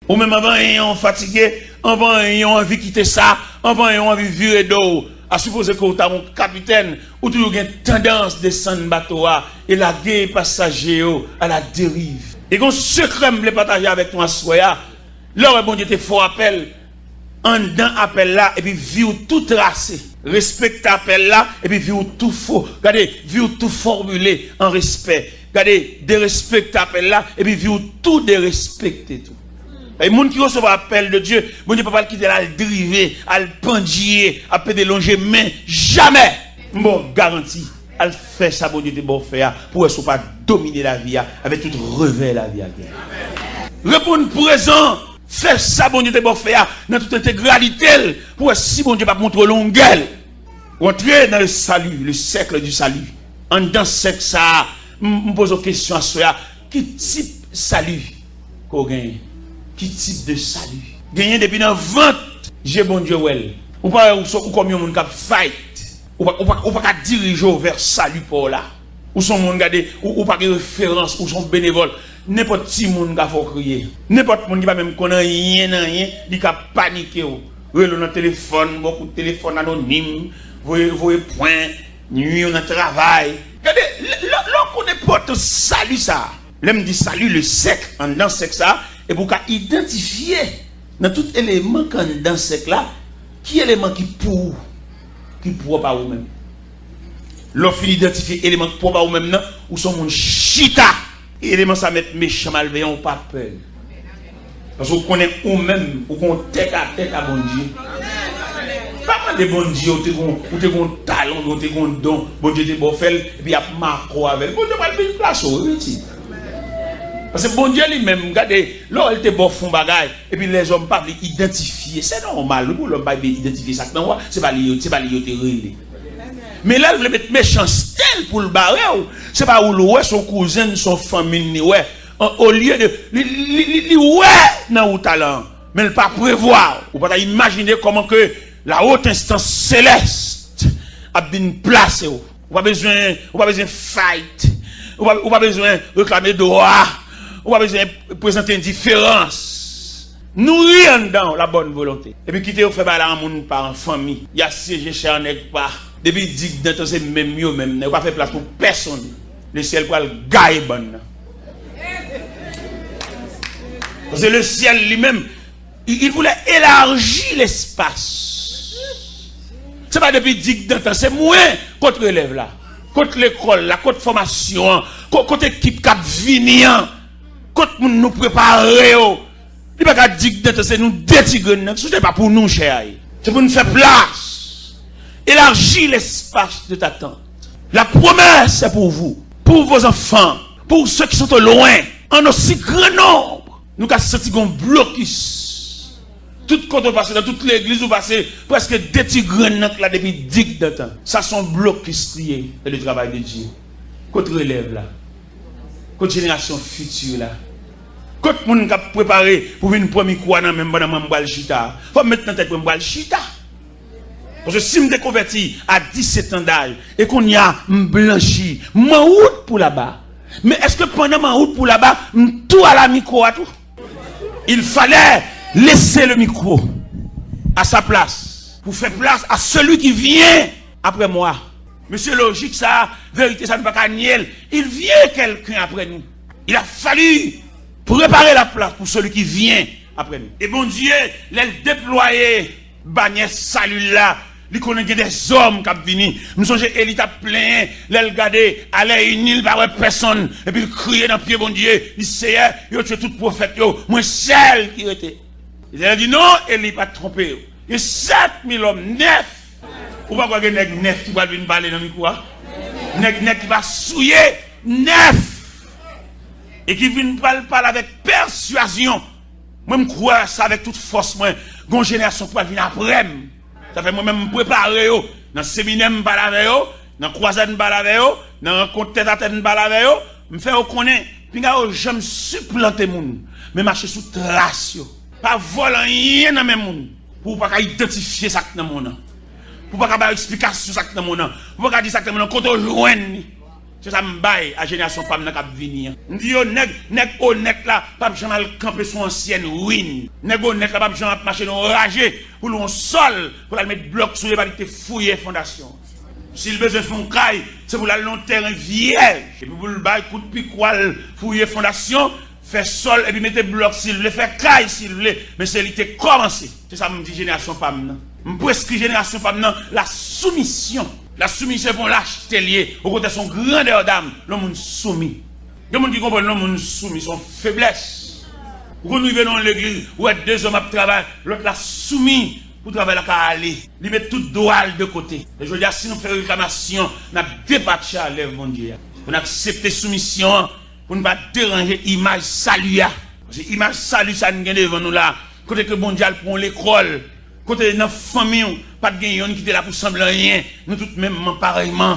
Ou même avant ayant fatigué, avant ayant envie de quitter ça, avant ayant envie de virer d'eau. À supposer que tu as un capitaine, ou tu as une tendance de descendre bateau et la guerre passager à la dérive. Et qu'on secret me partager avec toi, soya. Là, bon Dieu te faut appel, en dedans appel là, et puis vivre tout tracé. Respecte appel là, et puis vivre tout faux. Regardez, vivre tout formulé en respect. Regardez, de respecter appel là, et puis vivre tout de respecter tout. Et les gens qui reçoivent l'appel de Dieu, bon Dieu ne peut pas le quitter à le driver, à le pendier, à le délonger, mais jamais. Bon, garantie, à le faire ça, bon Dieu te bon faire, pour ne pas dominer la vie, avec tout revers la vie. Répondre présent, faire ça, bon Dieu te bon faire, dans toute intégralité, pour si bon Dieu pas montrer longueur, entrer dans le salut, le cercle du salut. En dans ce cercle, ça, je me pose une question à soi, quel type de salut qu'on gagne? Qui type de salut? Gagner depuis dans 20 j'ai bon Dieu well. Ou pas ou comme un monde qui fight. Ou pas diriger vers salut pour là. Ou son monde garder ou pas de référence ou son bénévole. N'importe qui monde qui faut crier. N'importe monde qui pas même connaît rien, il a paniquer ou. Relou dans téléphone, beaucoup de téléphone anonyme, voyez point, nuit on a travail. Regardez, l'on connaît pas tout salut ça. L'aime dit salut le sec en dans sec ça. Et pour identifier dans tout élément qu'on dans ce là, qui élément qui pour pas vous-même. L'offre identifier élément qui pour pas vous-même non, ou son monde chita. Élément ça mettre méchant malveillant ou pas peur. Parce que vous connaissez vous-même, ou qu'on tête à bon Dieu. Pas mal de bon Dieu, ou t'es un talent, ou t'es un don, bon Dieu t'es bon fait, et puis il y a marqué avec. Bon Dieu va le une place au retire. Parce que bon Dieu lui-même, regardez, là il était bon fond bagaille, et puis les hommes pas identifier. C'est normal, pour l'homme pas identifier ça. Non, c'est pas lié, relé. Mais là, il veut mettre méchanceté pour le barrer. C'est pas où ouais, son cousin, son famille, ouais. Au lieu de. Ouais, dans le talent. Mais il ne pas prévoir. Ou pas imaginer comment que la haute instance céleste a bien placée. Ou pas besoin de fight. Ou pas besoin de réclamer droit. Ou pas besoin de présenter une différence. Nourrir dans la bonne volonté. Et puis quitter au fait par un monde par en famille. Il y a siégé chez un nègre pas. Depuis dit que c'est même mieux même. Ne pas faire place pour personne. Le ciel pour le gagne bon. Parce que le ciel lui-même, il voulait élargir l'espace. C'est pas depuis dit que c'est moins contre l'élève là. Contre l'école, la contre formation, contre l'équipe qui vient, contre nous préparer. Il n'y a pas dire que c'est nous détigrer. Ce n'est pas pour nous, cher. C'est pour nous faire place. Élargir l'espace de ta tente. La promesse est pour vous, pour vos enfants, pour ceux qui sont au loin, en aussi grand nombre. Nous avons senti un blocus. Tout quand on passe dans toute l'église, on passe presque des petits grenades là depuis 10 ans. Ça sont blocus liés dans le travail de Dieu. Côté relève là. Côté génération future là. Côté monde qui a préparé pour une première quoi dans même dans m'bal chita. Faut mettre dans tête pour m'bal chita. Parce que si je me convertis à 17 ans d'âge et qu'on y a blanchi, ma route pour là-bas. Mais est-ce que pendant ma route pour là-bas, tout à la micro à tout? Il fallait laisser le micro à sa place pour faire place à celui qui vient après moi. Monsieur logique, ça, vérité, ça ne va pas nier. Il vient quelqu'un après nous. Il a fallu préparer la place pour celui qui vient après nous. Et bon Dieu, les déployer, bannière salut là. Il connaît des hommes qui viennent. Nous sommes élite à plein. Les regarder, aller une île par personne. Et puis crier dans le pied, bon Dieu. Il sait, il a tué tout prophète. Moi, celle qui était. Il a dit non, il n'est pas trompé. Il y a 7000 hommes, 9. Ou pas quoi, il y a 9 qui va venir parler dans le micro. 9 qui va souiller, 9. Et qui viennent parler avec persuasion. Moi, je crois ça avec toute force. Moi, une génération qui va venir après. Ça fait moi-même me préparer dans le séminaire me parler dans croisade me parler dans rencontre tête à tête me parler me faire connaître puis je me supplanter moun mais marcher sous trace pas voler rien dans même moun pour pas identifier ça dans mon nom pour pas avoir explication ça dans mon nom pour pas dire ça dans mon nom quand on joindre C'est ça m'baille à génération femme n'a cap venir. M'di yo nèg honnête là, pas jamais camper son ancienne ruine. Nèg honnête là, pas jamais marcher dans ragé pour l'on sol, pour la mettre bloc sur les pas fouiller fondation. S'il besoin font caille, c'est pour la long terrain vierge. Et puis pour le bail coup de piquoil, fouiller fondation, faire sol et puis mettre bloc s'il veut, faire caille s'il veut, mais c'est l'été commencé. C'est ça me dit génération femme. Me prescrit génération femme la soumission. La soumission pour l'acheter lié au côté son grandeur d'âme, le monde soumis. Le monde qui comprend le monde soumis, son faiblesse. Quand nous venons dans l'église, où est deux hommes à travailler, l'autre l'a soumis pour travailler à aller. Il met tout droit de côté. Et je veux dire, si nous faisons réclamation, nous avons débattu à l'œuvre, mon Dieu. Pour accepter soumission, pour ne pas déranger l'image salut. Parce que l'image salut, ça nous gagne devant nous là. Côté que mon Dieu prend l'école. Côté de notre famille, pas de gagnant qui était là pour sembler rien. Nous tous même pareillement.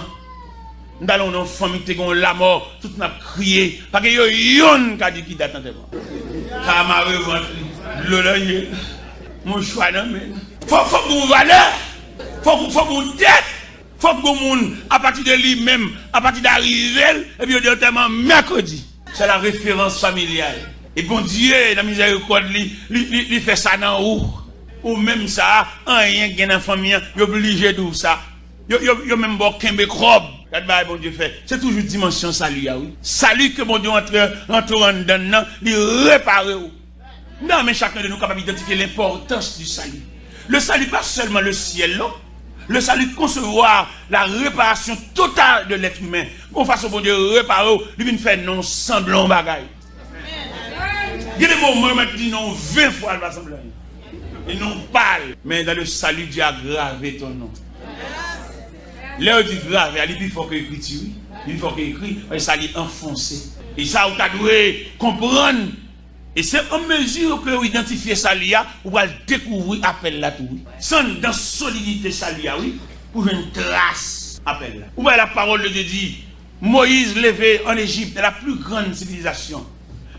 Nous allons dans une famille qui a la mort, tout nous crié. Parce que yon qui a dit qui date en tellement. Ça m'a revendu. Le mon choix non mais. Faut que vous valeur. Faut que vous tête. Faut que vous à partir de lui-même, à partir d'arriver, et puis au tellement mercredi. C'est la référence familiale. Et bon Dieu, dans la miséricorde, il fait ça dans où? Ou même ça, rien qui est dans la famille, il est obligé de ça. Il y a même bon kembe krob. Bon Dieu fait. C'est toujours dimension salut, oui. Salut que bon Dieu entre en dedans, il répare. Non, mais chacun de nous est capable d'identifier l'importance du salut. Le salut, pas seulement le ciel, là. Le salut, concevoir la réparation totale de l'être humain. Bon façon, bon Dieu, réparer, lui vient faire non semblant bagaille. Il y a des moments où il dit non 20 fois le semblant. Et non parle, mais dans le salut, Dieu a gravé ton nom. Là, il dit gravé, il faut qu'il écrit, il faut qu'il écrit, et ça lui enfoncé. Et ça, vous devez comprendre. Et c'est en mesure que vous identifiez ça, vous allez découvrir l'appel là tout. Sans dans solidité ça, oui, pour une trace appel là. Vous voyez la parole de Dieu dit, Moïse levé en Égypte, la plus grande civilisation.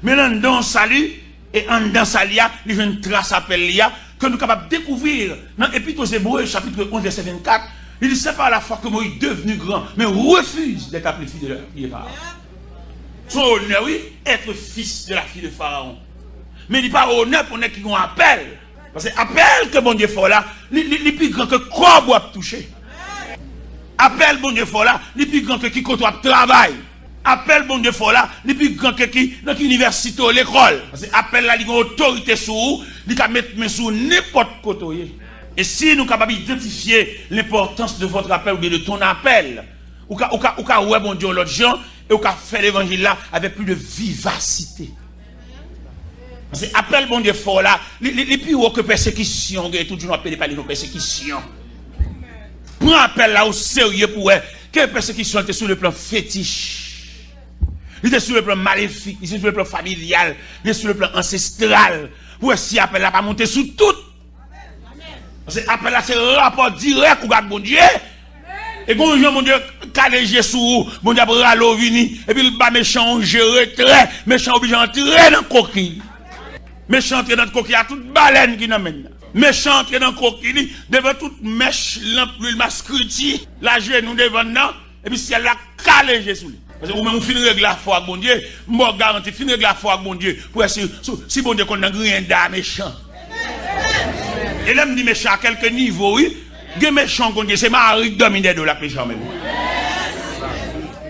Maintenant, dans salut, et en dans salia, il y a une trace appel là, que nous sommes capables de découvrir dans l'Épître aux Hébreux, chapitre 11, verset 24. Il dit, c'est pas la fois que Moïse est devenu grand, mais refuse d'être appelé fils de la fille de Pharaon. Son honneur, oui, être fils de la fille de Pharaon. Mais il n'est pas honneur pour nous qui ont appel. Parce que appel que bon Dieu fait là, il est plus grand que quoi doit toucher. Appel bon Dieu fait là, il est plus grand que qui côtoie travail. Appel bon Dieu fait là, il est plus grand que qui dans l'université ou l'école. Parce que appel là, il a une autorité sur vous, il peut mettre main sur n'importe côté. Et si nous sommes capables d'identifier l'importance de votre appel ou de ton appel, ou qu'à ouais bon Dieu l'autre gens, et ou qu'à faire l'évangile là avec plus de vivacité. Parce que appel bon Dieu fort là, les plus haut que persécution, tout le monde appelle par les persécutions. Prends appel là au sérieux pour que persécution était sur le plan fétiche. Il était sur le plan maléfique, il était sur le plan familial, il était sur le plan ancestral. Pour si appel là pas monter sous tout. Parce que appel là c'est rapport direct avec bon Dieu. Et quand mon Dieu calégé sous bon Dieu râle vini et puis le bas méchant gérer très méchant obligé d'entrer dans coquille. Méchant entrer dans coquille à toute baleine qui n'amène. Méchant entrer dans coquille devant toute mèche l'huile mascruti, la genou devant non et puis si elle a calégé sous lui. Parce que vous même fin règle la foi avec bon Dieu, moi garantis fin règle la foi avec bon Dieu pour si bon Dieu qu'on n'a rien d'âme méchant. Et là me dit méchant à quelques niveaux oui. Les méchants, c'est Marie dominé de la méchant même.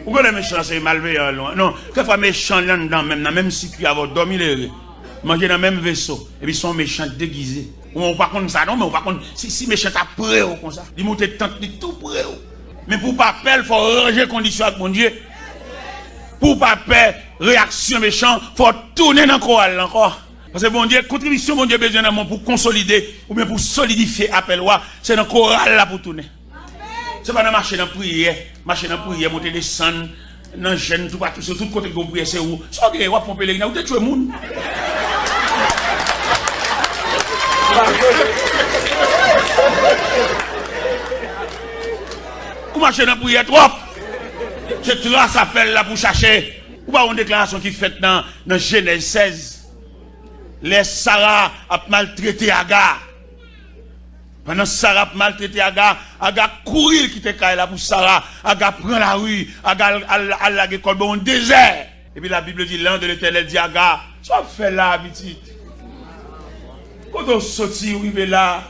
Pourquoi les méchants, c'est malveillant? Non, quelquefois méchants là-dedans, même si tu as dominé, manger dans le même vaisseau, et puis ils sont méchants déguisés. On pas contre ça, non, mais on pas contre. Si méchants t'as prêt comme ça, ils montent tant de tout prêt. Mais pour pas peur, il faut ranger les conditions avec mon Dieu. Pour pas peur, réaction méchant, il faut tourner dans le chorale encore. Parce que bon Dieu, contribution, bon Dieu, besoin d'un pour consolider ou bien pour solidifier appel, c'est dans le choral là pour tourner. C'est pas dans marcher dans la prière, monter des descendre, dans le jeûne, tout partout, sur tout côté de la prière, c'est où? C'est ok, on va pomper les gens, où tu tues le monde? Vous marchez dans la prière trop. C'est trace appel là pour chercher. Ou pas une déclaration qui est faite dans Genèse 16. Les Sarah a maltraité Agar. Pendant Sarah maltraité Aga courir qui te là pour Sarah, Aga prend la rue, Aga à l'école bon désert. Et puis la Bible dit l'un de l'Éternel dit Aga, tu vas faire là petite. Quand on sortit arrivé là,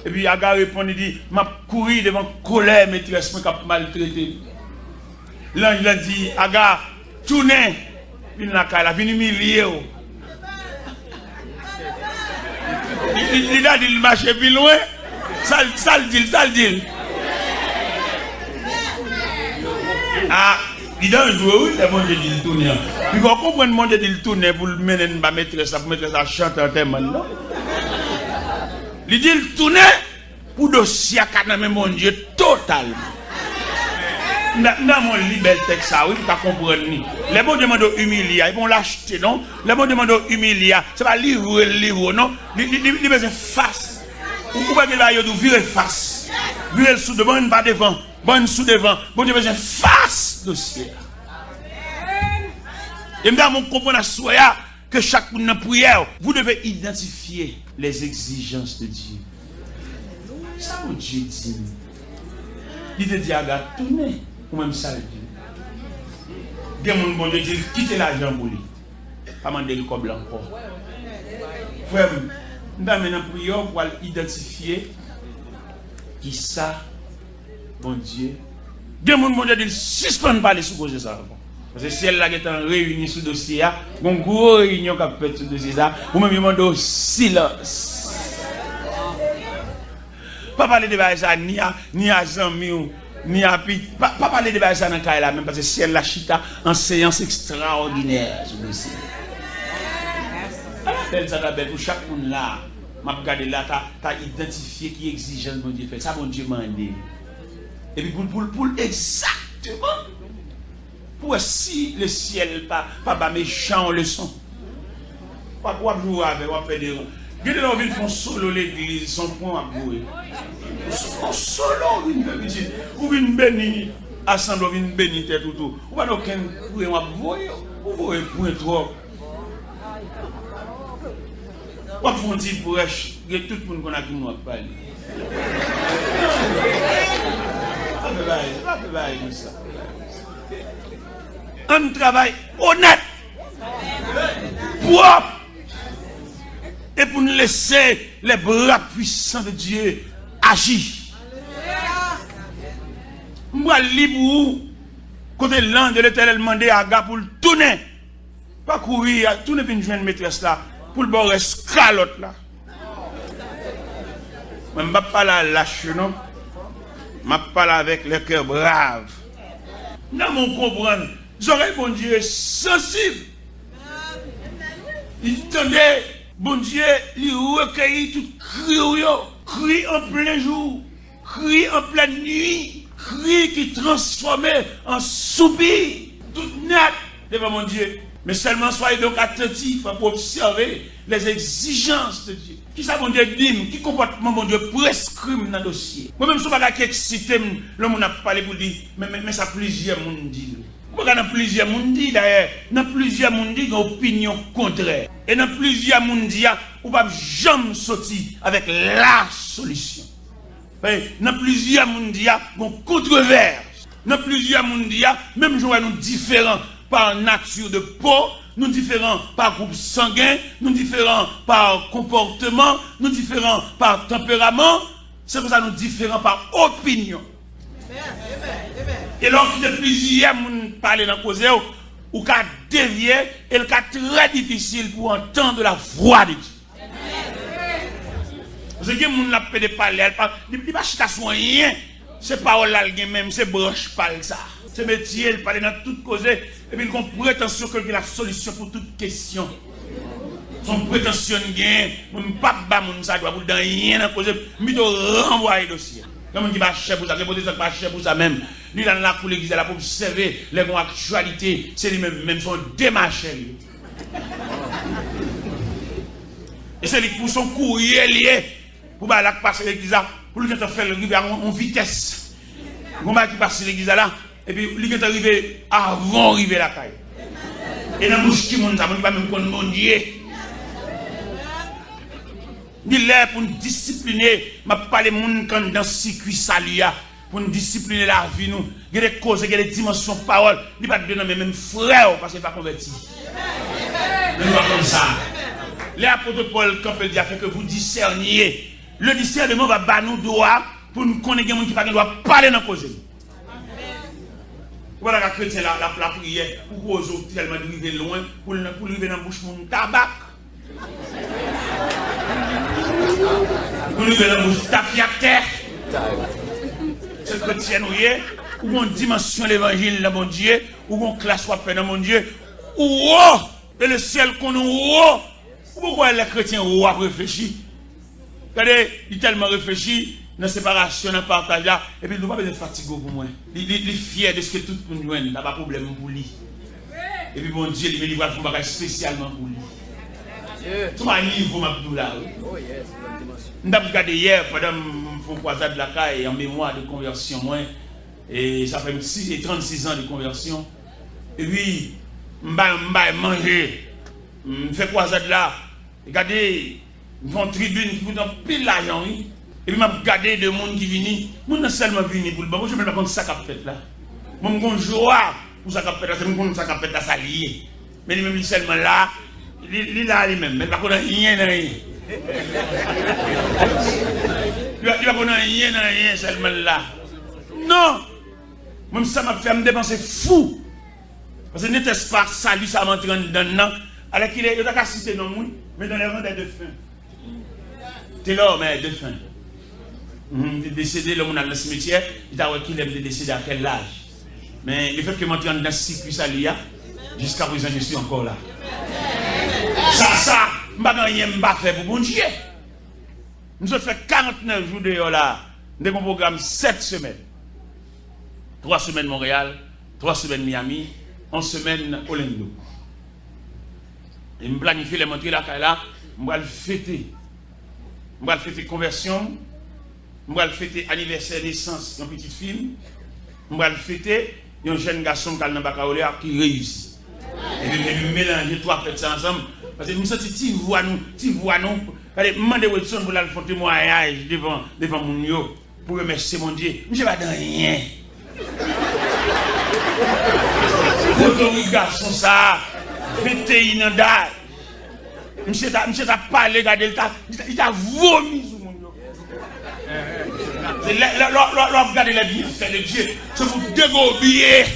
et puis Aga répond il dit m'a courir devant colère maîtresse qui a maltraité. L'ange il a dit Aga tournez, vient la vient humilier. Il a dit il marche plus loin. Ça le dit. Ah, il a un jour, oui, le monde dit le tourner. Puis vous comprenez le monde dit le tourner pour le mener ma maîtresse, pour mettre ça chanter en thème, non? Il dit le tourner pour dossier à mon Dieu totalement. Dans mon libère texte, ça, oui, vous comprenez. Les bons demandent humilier, ils vont l'acheter, non? Les bons demandent humilier, c'est pas livre, non? Ils besoin face. Ou pas qu'il va y virer face. Virer sous devant, pas devant. Bonne sous devant. Bon Dieu besoin face dossier. Et maintenant, on comprend à soi que chaque une prière, vous devez identifier les exigences de Dieu. Ça, mon Dieu dit. Il te dit, regarde, tournez. Ou même ça le dit. Des gens bon Dieu dit, quittez l'argent pour lui. Pas demander le corps blanc encore. Frère, nous avons maintenant prière pour identifier qui ça, bon Dieu. Des gens bon Dieu dit, suspend pas les supposés ça. Parce que si elle est en réunie sous le dossier, une grosse réunion qui a fait sur le dossier, ou même demande silence. Pas parler de ça ni à Zami ni à Pi. Pas parler de ça dans le cas là même parce que si elle la chita en séance extraordinaire sur le dossier. Belle ça belle pour chaque monde là. M'a regardé là, t'as identifié qui exigence mon Dieu fait. Ça mon Dieu m'a dit. Et puis pour exactement. Pour si le ciel pas méchant en leçon. Pas quoi jouer avec, on fait des. Gardez là, on font solo l'église, son point à jouer. Solo, ou vient bénir, assemble, vient bénir tout. Ou pas aucun point à jouer, ou voyez point trop. Ou pas font dire pour tout le monde qu'on a qui nous a parlé. Pas de comme ça. Un travail honnête, propre, et pour nous laisser les bras puissants de Dieu agir. Moi, libre, côté l'an de l'Éternel demandé à Aga pour le tourner, pas courir, tourner pour une jeune maîtresse là, pour le bord escalote là. Je ne vais pas parler lâche, non? Je parle avec le cœur brave. Nous mon comprendre. J'aurais bon Dieu sensible. Il tendait, bon Dieu, il recueillit tout cri en plein jour, cri en pleine nuit, cri qui transformait en soupir, tout net devant mon Dieu. Mais seulement soyez donc attentifs pour observer les exigences de Dieu. Qui ça, mon Dieu, dit, qui comportement, mon Dieu, prescrit dans le dossier. Moi-même, je ne sais pas qui excité, le monde a parlé pour dire, mais ça plusieurs monde dit. Dans plusieurs monde dit d'ailleurs, dans plusieurs monde dit une opinion contraire. Et dans plusieurs monde dit, on ne va jamais sortir avec la solution. Dans plusieurs monde dit, une controverse. Dans plusieurs monde dit, même si nous différents par nature de peau, nous différents par groupe sanguin, nous différents par comportement, nous différents par tempérament, c'est pour ça que nous différents par opinion. Et lorsque plusieurs personnes parlent dans la cause, ou qu'à dévier, et le cas très difficile pour entendre la voix de Dieu. Parce que les gens qui parlent, ils ne parlent pas rien. C'est pas là même, c'est branche parle ça. C'est métier, il parle dans toute cause, et puis ils ont prétention qu'il y a la solution pour toute question. Son prétention gain, mon papa, mon ça doit vous dans rien dans cause, mais de renvoyer le dossier. Comme on dit, pas cher pour ça, c'est pas cher pour ça même. Lui, dans la cour l'église, là, pour observer les bonnes actualités, c'est lui-même, même son démarché. Et c'est lui pour son courrier lié, pour passer l'église là, pour lui faire arriver en vitesse. Pour qui passe l'église là, et puis lui est arrivé avant d'arriver la caille. Et dans la bouche qui monte, ça ne va même pas mon Dieu. Il est pour nous discipliner. Je parle de gens quand dans le circuit salut. Pour nous discipliner la vie. Nous. Il y a des causes, il y a des dimensions de parole. Il n'y a pas de même frère parce qu'il n'est pas converti. Nous ne pas comme ça. Les apôtres Paul, quand il dit que vous discerniez, le discernement va battre nous droit pour nous connaître des gens qui ne doivent pas parler dans la cause. Voilà la chrétien la prière pour cause tellement arriver loin pour arriver dans la bouche mon tabac. Pour arriver dans la bouche tapiateur. C'est chrétien ou une dimension de l'évangile dans mon Dieu, ou une classe qu'on fait dans mon Dieu, ou et le ciel qu'on a. Pourquoi les chrétiens ont réfléchi? Regardez, il tellement réfléchi dans la séparation, dans le partage là, et puis il ne doit pas être fatigué pour moi. Il est fier de ce que tout le monde il n'a pas de problème pour lui. Et puis mon Dieu, il va faire un bagage spécialement pour lui. Tout un niveau, Mabdoula. Nous avons regardé hier, pendant mon croisade de la caille, en mémoire de conversion, et ça fait 36 ans de conversion. Et puis, je vais manger. Je fais croisade là. Regardez, nous avons une tribune qui vous donne pile l'argent. Et puis, je regarde des gens qui viennent. Je ne seulement venir pour le bon. Je ne sais pas contre ça qu'a fait là. Je me joie pour ça qu'a fait là. C'est mon ça qu'a fait là, ça lié. Mais lui-même, seulement là, il est là lui-même. Mais il ne va pas rien dans rien. Il ne va pas rien dans rien seulement là. Non! Même ça m'a fait me dépenser fou. Parce que n'était-ce pas salut, ça m'entraîne dedans. Alors qu'il est, il a cité non, mais dans les rangs des défunts. T'es là, mais défunt. Il est décédé, l'homme dans le cimetière, il a dit qu'il est décédé à quel âge. Mais le fait que m'entraîne dans ce circuit salut, jusqu'à présent, je suis encore là. Ça, je ne vais pas faire pour bon Dieu. Nous avons fait 49 jours de là, de mon programme 7 semaines. 3 semaines Montréal, 3 semaines Miami, 11 semaines Orlando. Et je planifie les montrer là, je vais le fêter. Je vais le fêter conversion, je vais le fêter anniversaire naissance d'une petite fille, je vais le fêter un jeune garçon qui a baccalauréat qui réussit. Et je vais mélanger 3 fêtes ensemble. Parce que je me sens tu vois nous. Allez, demandez Wilson pour la faire témoignage devant mon yo pour remercier mon Dieu. Je ne vais pas dans rien. Votre garçon, ça, 21 ans d'âge. Monsieur t'a parlé, regardez, il t'a vomi sur mon yo. Regardez les bienfaits de Dieu. C'est pour dégober.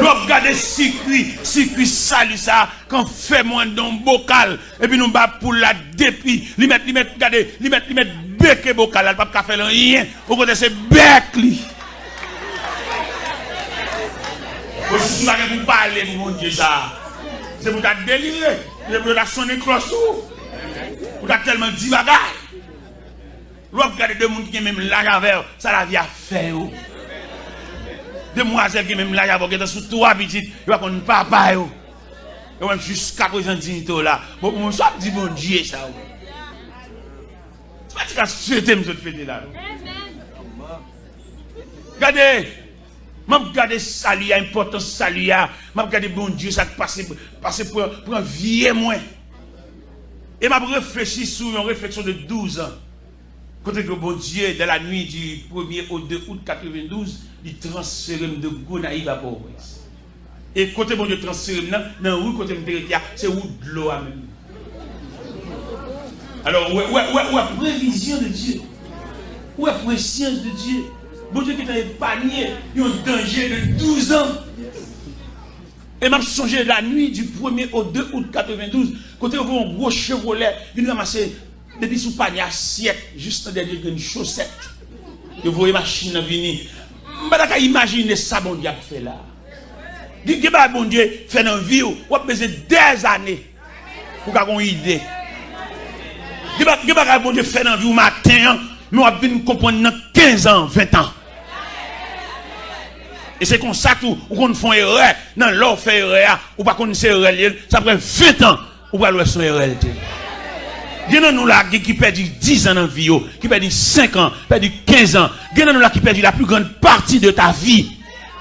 Nous regardons circuit salut ça, quand fait moins dans bocal, et puis nous bat pour la depuis, lui mettre bec bocal, elle pas faire rien, au côté c'est bec lui. Aussi ça que vous parlez pour mon Dieu ça. C'est pour ta déliré, c'est pour ta sonner crossou. Pour ta tellement dit bagaille. L'on regarde deux monde qui même l'argent vers ça la vie à faire. Demoiselles qui même l'argent pour sous 3 petites, il va qu'on papa yo. Et même jusqu'à présent dignité là. Bon mon soit dit bon Dieu ça. C'est pas que souhaiter me fêter là. Regardez, m'a regardé salut, importance salut, m'a regardé bon Dieu ça passer pour un vieux moins. Et m'a réfléchi sur une réflexion de 12 ans. Côté que bon Dieu, dans la nuit du 1er au 2 août 92, il transfère de Gonaïve à Port-au-Prince. Et côté bon Dieu transfère dans la rue, côté de c'est où de l'eau à même. Alors, où est prévision de Dieu? Où est préscience de Dieu? Bon Dieu qui t'a épargné, il y a un danger de 12 ans. Et m'a songé la nuit du 1er au 2 août 92, côté où un gros Chevrolet, il ramassé depuis sous panier assiette, juste derrière une chaussette. Et vous voyez machine venir. Je ne peux pas imaginer ça, bon Dieu, fait là. Dites que bon Dieu fait dans la vie, vous avez besoin des années pour avoir une idée. Dites que bon Dieu fait dans la vie au matin, mais vous avez comprendre dans 15 ans, 20 ans. Et c'est comme ça que vous faites erreur, dans l'or fait erreur, ou pas connaître erreur, ça prend 20 ans pour aller son erreur. Il y en a nous là qui perdent 10 ans dans la vie, qui perdent 5 ans, qui perdent 15 ans. Il y en a nous là qui perdent la plus grande partie de ta vie.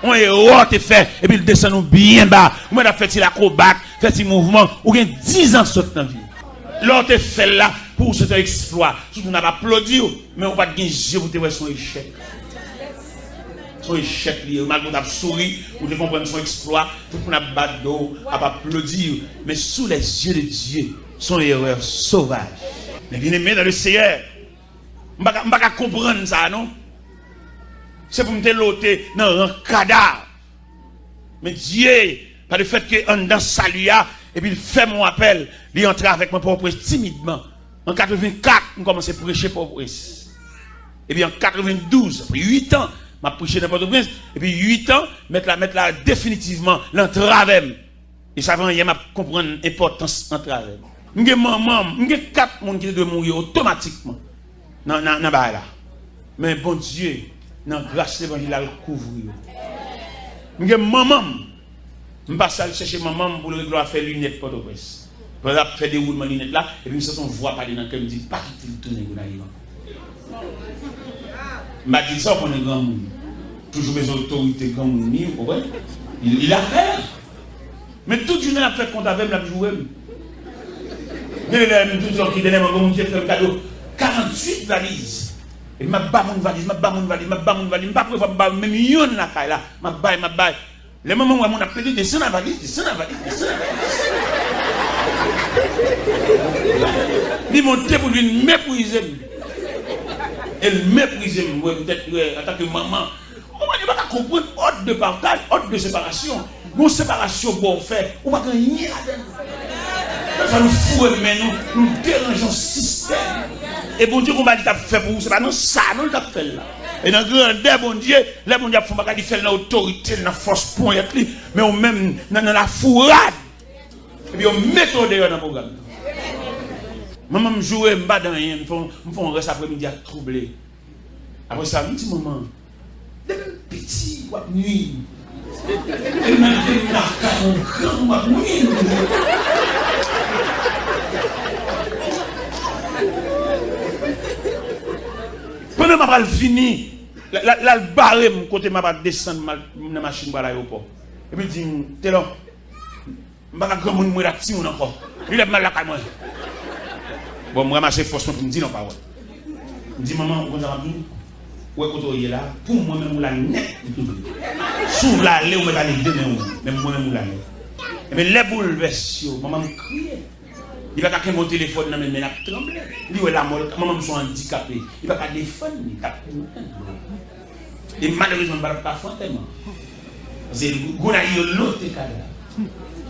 On erreur te fait et puis il descend nous bien bas. On a fait l'acrobate, fait ce mouvement, ou bien 10 ans saute dans la vie. L'autre fait là pour cet exploit. Tout le monde n'a pas applaudi, mais on va pas gagner pour te voir son échec. Son échec, malgré qu'on a souri, ou de comprendre son exploit, tout le monde a battu, a applaudir. Mais sous les yeux de Dieu, son erreur sauvage. Mais bien aimé dans le Seigneur, je ne peux pas comprendre ça, non? C'est pour me déloter dans un cadavre. Mais Dieu, par le fait que dans salut, et puis il fait mon appel, il entre avec mon propre timidement. En 84, on commence à prêcher Port-au-Prince. Et puis en 92, après 8 ans, je prêché dans Port-au-Prince. Et puis 8 ans, mettre là définitivement l'entravem. Et ça va y comprendre l'importance de l'entravem. Je suis maman, je suis 4 personnes qui doivent mourir automatiquement. Dans là. Mais bon Dieu, dans grâce de l'évangile, il couvre. Je suis maman. Je passe à chercher maman pour le gloire faire lunettes pour le presse. Pour faire des roulements de lunettes là, et puis je vois parler dans le cœur, je me dis, pas quitter le tourner pour l'arrivée. Je m'a dit ça pour les grands monde. Toujours mes autorités grands monde, il a fait. Mais toute une a fait qu'on avait la jouer. Il y a tout gens qui donnent mon Dieu un cadeau. 48 valises. Et m'a bas mon valise, m'a bas mon valise, m'a bas mon valise, m'a pas prévoir même yon la caille là, m'a bas. Les moments où on a pété descend la valise, descend la valise. Il montait pour lui mépriser. Elle méprise moi peut-être en tant que maman. On ne va pas comprendre ordre de partage, ordre de séparation. Une séparation pour faire, on va gagner là-dedans. Ça nous fout mais nous dérangeons le système. Et bon Dieu, qu'on va dire fait pour vous, c'est pas non ça, nous le fait là. Et dans le grandeur, bon Dieu, les bon Dieu font pas dire faire l'autorité, dans la force point, mais on même dans la fourrade. Et puis on met au dehors dans le programme. Maman me joue, me bat dans rien, me font reste après-midi à troubler. Après ça, me dit maman, des petits, quoi, nuit. Et même des marques, quoi, nuit. Pendant que je vais finir, la barre mon côté, je vais descendre dans la machine à l'aéroport. Et puis je dis, t'es là, je ne vais pas grand monde mourir petit ou encore. Il est mal là quand même. Bon, je ramasse forcément pour me dire non parole. Je dis maman, on va dire, où est-ce que tu es là? Pour moi-même, la net. Sous la lait, on va aller demain, même moi-même, la net. Mais les bouleverses, maman me crie. Il va pas qu'à mon téléphone dans mes mains tremble. Il dit la mort, maman me sont handicapé. Il va pas défendre, il tape. Et malheureusement, il va pas faire tellement. Parce que il y a l'autre cadavre.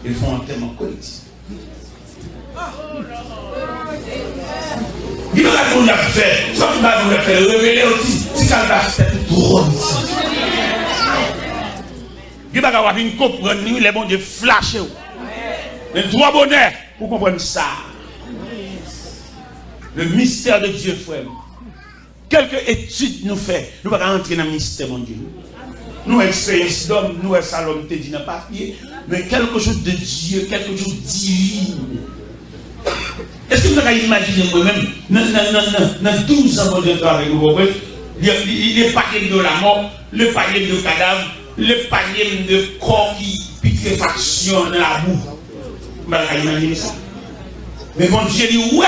Ils font un thème collectif. Il va pas nous faire, ça va nous faire révéler aussi. Si ça va faire trop ici. Il va pas avoir une comprendre, les bons Dieu flash. Mais trois bonheurs pour comprendre ça. Le mystère de Dieu, frère. Quelques études nous fait, nous ne pouvons pas entrer dans le mystère, mon Dieu. Nous, expérience d'homme, nous, Salom te dit dans le papier, mais quelque chose de Dieu, quelque chose de divin. Est-ce que vous avez imaginé moi-même, dans 12 ans de travail, les paquets de la mort, le panier de cadavre, le panier de corps qui putréfaction dans la boue. Vous avez imaginé ça? Mais mon Dieu dit, ouais,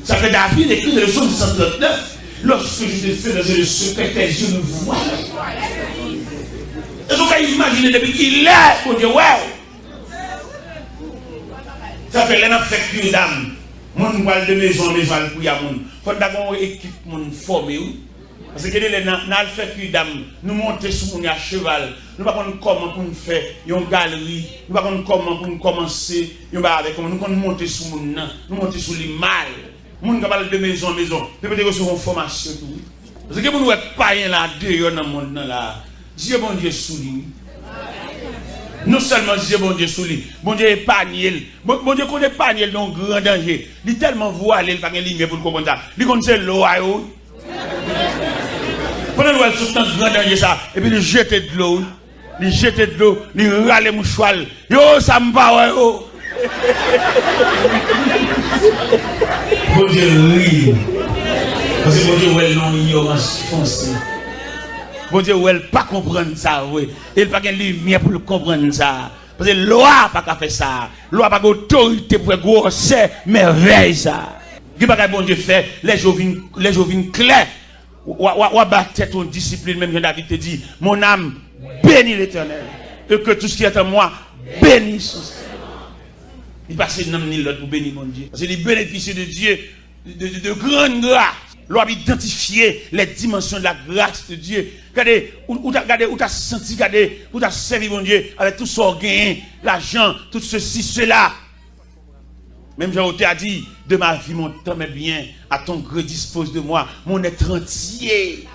ça fait David écrit le psaume 139, lorsque je te fais dans le secret, tes yeux me voient. Est-ce que vous avez imaginé depuis qu'il est, mon Dieu, ouais. Ça fait l'un fait plus d'âme. Mon voile de maison en maison pour y avoir mon. Faut d'abord une équipe mon formé. Parce que les dans le fait plus d'âme, nous monter sur mon cheval. Nous pas comment pour nous faire une galerie. Nous pas comment pour nous commencer. Nous pas avec nous monter sur mon nous monter sur les mal. Mon capable de maison en maison. Peut-être recevoir une formation tout. Parce que vous nous êtes pas là dehors dans le monde là. Dieu bon Dieu sous lui. Non seulement Dieu bon Dieu sous lui, bon Dieu épargne. Bon Dieu connaît épargne dans grand danger. Il tellement voilé, il pas de lumière pour comprendre ça. Il connaît l'eau à eau. Pendant nous sommes dans grand danger ça, et puis il jette de l'eau, il râle les mouchoirs. Yo, ça me va yo. Bon Dieu rit. Parce que bon Dieu ouais non ignorance foncée. Bon Dieu, elle pas comprendre ça, oui. Elle pas de lumière pour comprendre ça. Parce que la loi pas qu'à faire ça. La loi pas d'autorité pour grossir merveille ça. Qui pas bon Dieu fait, les jours viennent clairs. Ou battre ton discipline, même Jean David te dit, mon âme bénit l'Éternel. Et que tout ce qui est en moi bénisse son Seigneur. Il passe dans l'autre pour bénir mon Dieu. Parce que les bénéficiaires de Dieu, de grande grâce. L'on a identifié les dimensions de la grâce de Dieu. Regardez, où tu as senti, regardez, où tu as servi mon Dieu avec tout son gain, l'argent, tout ceci, cela. Même Jean a dit, de ma vie, mon temps est bien, à ton gré dispose de moi, mon être entier.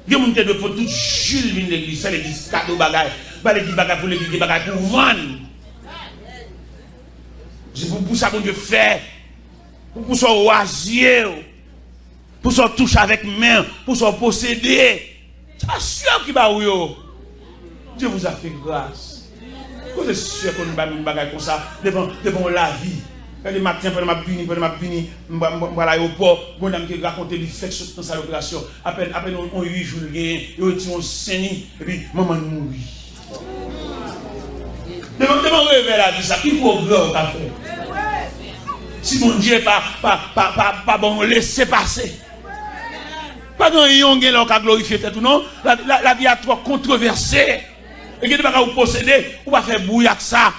Il y a des gens qui ont tout Jules l'église, c'est l'église cadeau bagaille, pas l'église bagaille pour l'église bagaille pour vendre. C'est pour ça qu'on Dieu fait. Pour son oisier, pour son touche avec main, pour son posséder. C'est sûr qu'il va où Dieu vous a fait grâce. Vous êtes sûr qu'on ne va pas faire comme ça devant la vie. Quand le matin, pendant ma puni, je vais à l'aéroport, je vais raconter les faits dans sa opération. Après 8 jours, il y a un saigné, et puis maman mourit. Devant réveiller la vie, ça, qui progrès qu'a fait? Si mon Dieu pas bon, laissez passer. Pas dans yon qui a glorifié tout non. La vie a trop controversée. Et que tu vas vous posséder, ou va faire bouillir ça.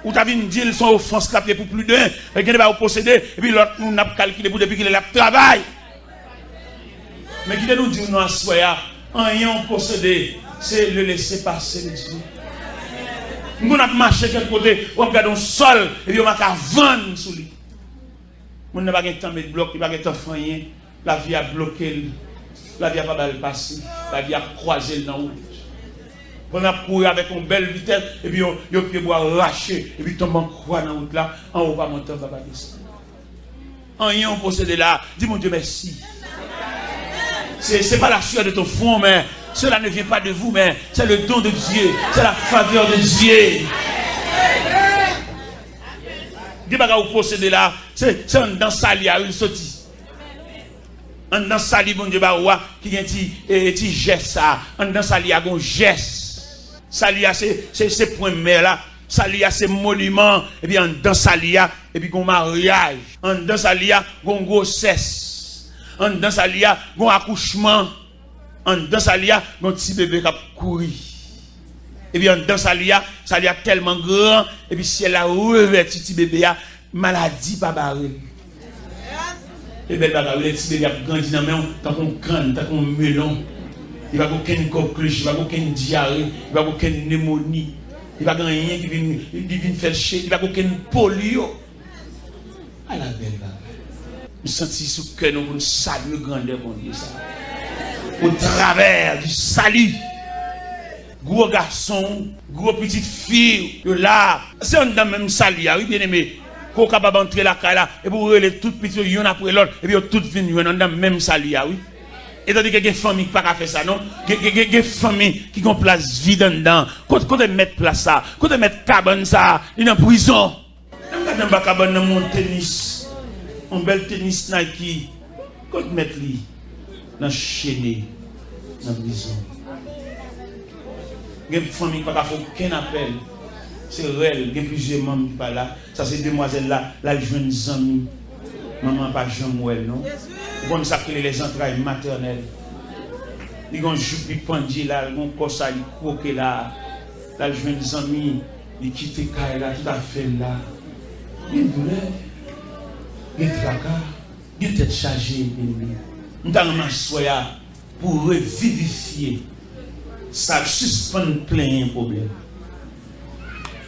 Ou tu as vu dire son offense capée pour plus d'un. Et que tu vas vous posséder, et puis l'autre nous n'a calculé pour depuis qu'il est là travail. Mais qui nous dit non à soi, rien posséder, c'est le laisser passer de Dieu. Nous avons marché quelque côté, on regarde un sol, et puis on va vendre sous lui. On n'a pas de temps de bloc, il n'a pas de temps de rien. La vie a bloqué, la vie a pas mal passé, la vie a croisé dans la route. On a couru avec une belle vitesse, et puis on a pu arracher, et puis tombe en croix dans la route là, en haut pas monter, on va pas descendre. En rien on possède là, dis mon Dieu merci. C'est pas la sueur de ton front, mais cela ne vient pas de vous, mais c'est le don de Dieu, c'est la faveur de Dieu. Dis pas que vous possédez là, c'est un dans Salia, une sortie. Un dans Salia, bon Dieu, qui a un petit geste ça. Un dans Salia, un geste. Salia, c'est point mer là. Salia, c'est monument. Et puis un dans Salia, et puis un mariage. Un dans Salia, un grossesse. Un dans Salia, un accouchement. Un dans Salia, un petit bébé qui a couru. Et puis dans Salia tellement grand, et puis si elle a revêtu petit bébé, maladie pas barré. Et bien le petit bébé a grandi dans la main, tant qu'on crâne, tant qu'on melon. Il va aucune coqueluche, il va aucune diarrhée, il va aucune pneumonie, il va rien qui vient faire chier, il va aucune polio. À la belle bagaille. Nous sentons sous que nous saluons grandeur mon Dieu ça. Au travers du salut. Gros garçon, gros petite fille, là, c'est un dans même salia, oui, bien aimé. Qu'on est capable d'entrer la caille là, et pour les toutes petites, y'en après l'autre, et puis toutes viennent dans même salia, oui. Et tandis qu'il y a des familles qui ne peuvent pas faire ça, non? Il y a des familles qui ont place vide dedans. Quand on met place ça, quand on met cabane ça, il est en prison. On a cabane dans mon tennis, un bel tennis Nike, quand on met lui, dans chaîné, dans la prison. Il y a des familles qui ne peuvent pas faire aucun appel. C'est réel, il y a plusieurs membres qui sont là. Ça, c'est demoiselle là, là, je des amis. Maman, pas Jean-Mouel, non? Bon, ça crée les entrailles maternelles. Ils ont jupe, ils pendent là, ils ont corps ça, ils croquent là. Là, je des amis, ils quittent Kaye là, tout à fait là. Il y a une douleur, il y a un tracas, il y a une tête chargée. Nous avons un pour revivifier. Ça suspend plein de problèmes.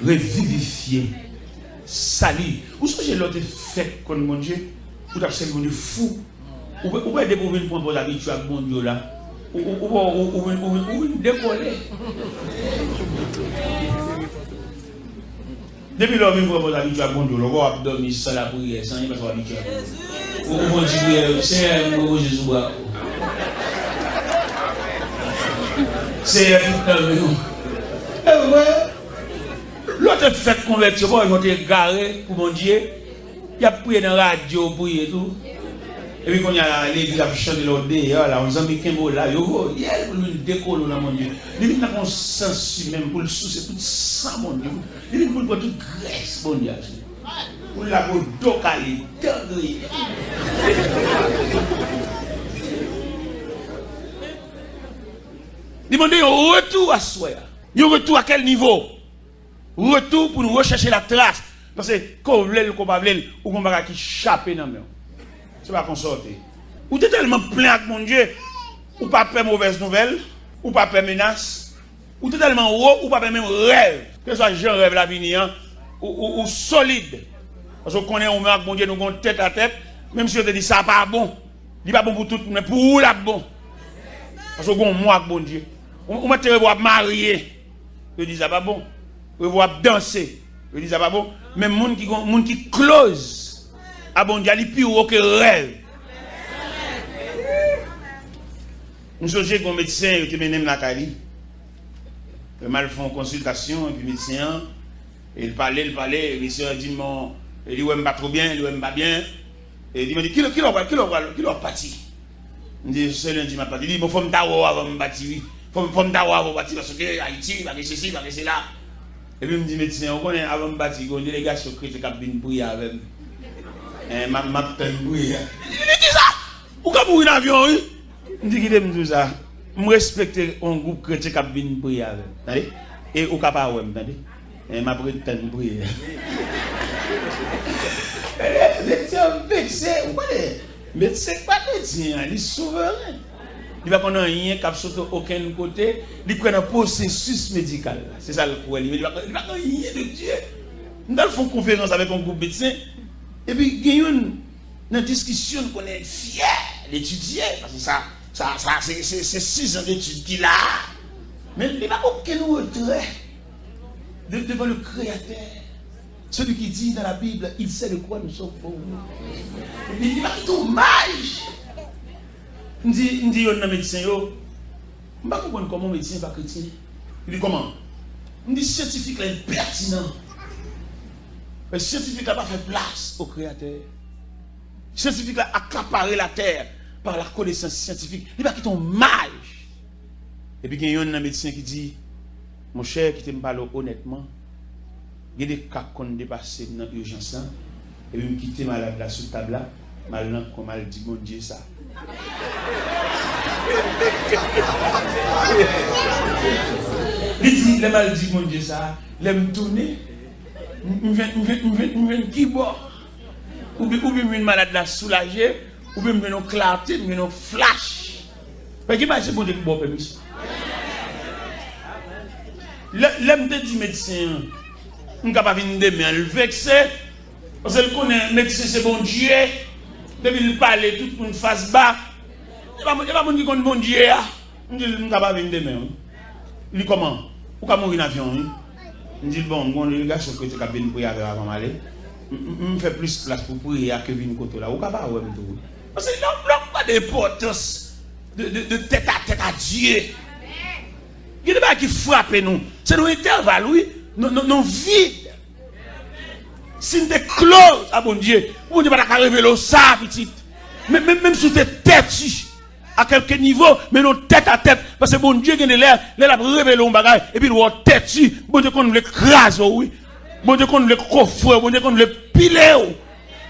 Revivifier. Salut. Vous savez l'autre fait comme mon Dieu? Vous avez fait mon Dieu fou. Vous pouvez découvrir pour vos habitudes avec mon Dieu là. Ou décoller. Depuis lors, vous pouvez vous habituer avec mon Dieu. Vous pouvez dormir sans la prière, sans rien, vous habituer avec mon Dieu. Vous pouvez dire, c'est un Jésus. C'est l'autre fait convertir, ils vont te garer pour mon Dieu. Il y a prié dans la radio, prié tout. Et puis quand il y a l'église qui a chanté l'ordre, là, on a mis qu'un mot là, il y a une décolle là, mon Dieu. Il y a un sens même pour le souci, tout ça, mon Dieu. Il y a une toute graisse, mon Dieu. Pour la peau d'ocali, tendrie. Demandez un retour à soi. Un retour à quel niveau? Retour pour nous rechercher la trace. Parce que quand vous voulez, qu'on va ou qu'on va qui chaper dans le main. C'est pas qu'on sorte. Ou t'es tellement plein avec mon Dieu, ou pas peur mauvaise nouvelle, ou pas peur menace, ou t'es tellement haut, ou pas peur même rêve. Que ce soit jeune rêve l'avenir, ou solide. Parce qu'on connaît, on met avec mon Dieu, nous avons tête à tête, même si on te dit ça pas bon. Il n'est pas bon pour tout, mais pour où là bon? Parce qu'on a moi avec mon Dieu. On m'a revoir marier. Je dis ça pas bon. Revoir danser. Je dis ça pas bon. Mais monde qui close à bon Dieu, il est plus haut que rêve. Nous sommes un médecin qui m'a mené la Cali. Il m'a fait une consultation, et puis le médecin, il parlait, le médecin a dit, il dit, ouais, pas trop bien, il dit, pas bien. Et il m'a dit, qui l'a parti? Il dit, c'est lundi, m'a parti. Il dit, il faut me tavoir avant de me battre. Il faut me tavoir avant de me battre parce que Haïti, il va que ceci, il va que cela. Et puis il me dit, médecin, on connaît avant de me battre, il y a une délégation qui a bien bouillir avec moi. Ma petite bouillir. Il dit ça! Ou quand vous avez un avion, oui? Il dit qu'il aime tout ça. Je respecte un groupe chrétien qui a bien bouillir avec moi. Et au cas où, et ma petite bouillir. Médecin vexé, vous connaissez? Médecin pas médecin, il est souverain. Il va qu'on a rien qui a sauté aucun côté, il prend un processus médical. C'est ça le problème. Il va qu'on a rien de Dieu. Nous allons faire conférence avec un groupe médecin, et puis il y a une discussion qu'on est fier d'étudier, parce que ça c'est 6 ans d'études qu'il a. Mais il n'y a pas aucun retrait devant le Créateur. Celui qui dit dans la Bible, il sait de quoi nous sommes pauvres. Il dit, c'est dommage. Il dit, il y a un médecin, je ne sais pas comment un médecin va chrétien. Il dit, comment? Il dit, scientifique là est pertinent. Le scientifique n'a pas fait place au Créateur. Le scientifique a accaparé la terre par la connaissance scientifique. Il va quitter un mage. Et puis il y a un médecin qui dit, mon cher, qui te parle honnêtement. Il y a des cas qu'on dépassé dans l'urgence, et puis je quitte malade là sous table là, mal comme mal dit mon Dieu ça. Il dit, le mal dit mon Dieu ça, il me tourner, je viens qui boit, ou bien une malade là soulagée, ou bien une clarté, une flash. Parce que c'est bon Dieu qui boit permission. L'homme te dit médecin. On ne peut pas venir demain, le vexé. Parce qu'il connaît, le médecin c'est bon Dieu. Depuis il parle, tout le monde face bas. Il n'y a pas de monde qui connaît bon Dieu. On dit, on ne peut pas venir demain. Il dit comment? Ou comment mourir en avion? Il dit, bon, le gars, je suis venu prier avant d'aller. Je fais plus place pour prier que venir côté là. Ou pas pas ouais tout. Parce que n'a pas d'importance de tête à Dieu. Il y a des gens qui frappent nous. C'est nos intervalles, oui. Non vide. Si nous sommes close à bon Dieu, bon Dieu va pas révéler ça, petite. Même si tu es tête à quelque niveau, mais non tête à tête. Parce que bon Dieu qui est l'air, il a révélé un bagage, et puis il va tête. Bon Dieu qu'on le crase, oui. Bon Dieu qu'on le coffre, bon Dieu qu'on le pile.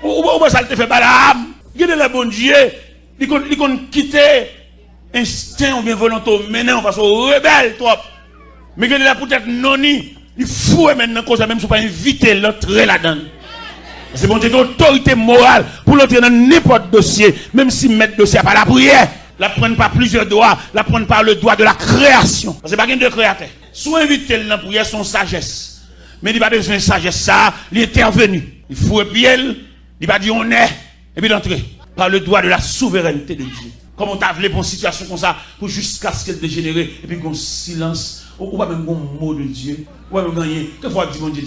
Ou ça te fait balam. Il y a bon Dieu, il qu'on quitte instinct ou bien volonté, maintenant parce qu'on rebelle trop. Mais il y a peut-être noni. Il faut maintenant qu'on même si pas inviter l'entrée là-dedans. C'est bon, c'est autorité morale pour l'entrer dans n'importe dossier, même si mettre dossier par la prière. La prendre par plusieurs doigts, la prendre par le doigt de la création. Parce que pas de créateur. Soit inviter dans la prière son sagesse. Mais il n'a pas besoin de sagesse, ça, il est intervenu. Il faut bien, il va dire on est, et puis l'entrer par le doigt de la souveraineté de Dieu. Comme on t'a voulu pour une situation comme ça, pour jusqu'à ce qu'elle dégénère, et puis qu'on silence, ou pas même un mot de Dieu. Ouais, mais gagner. Quelquefois, dit mon Dieu,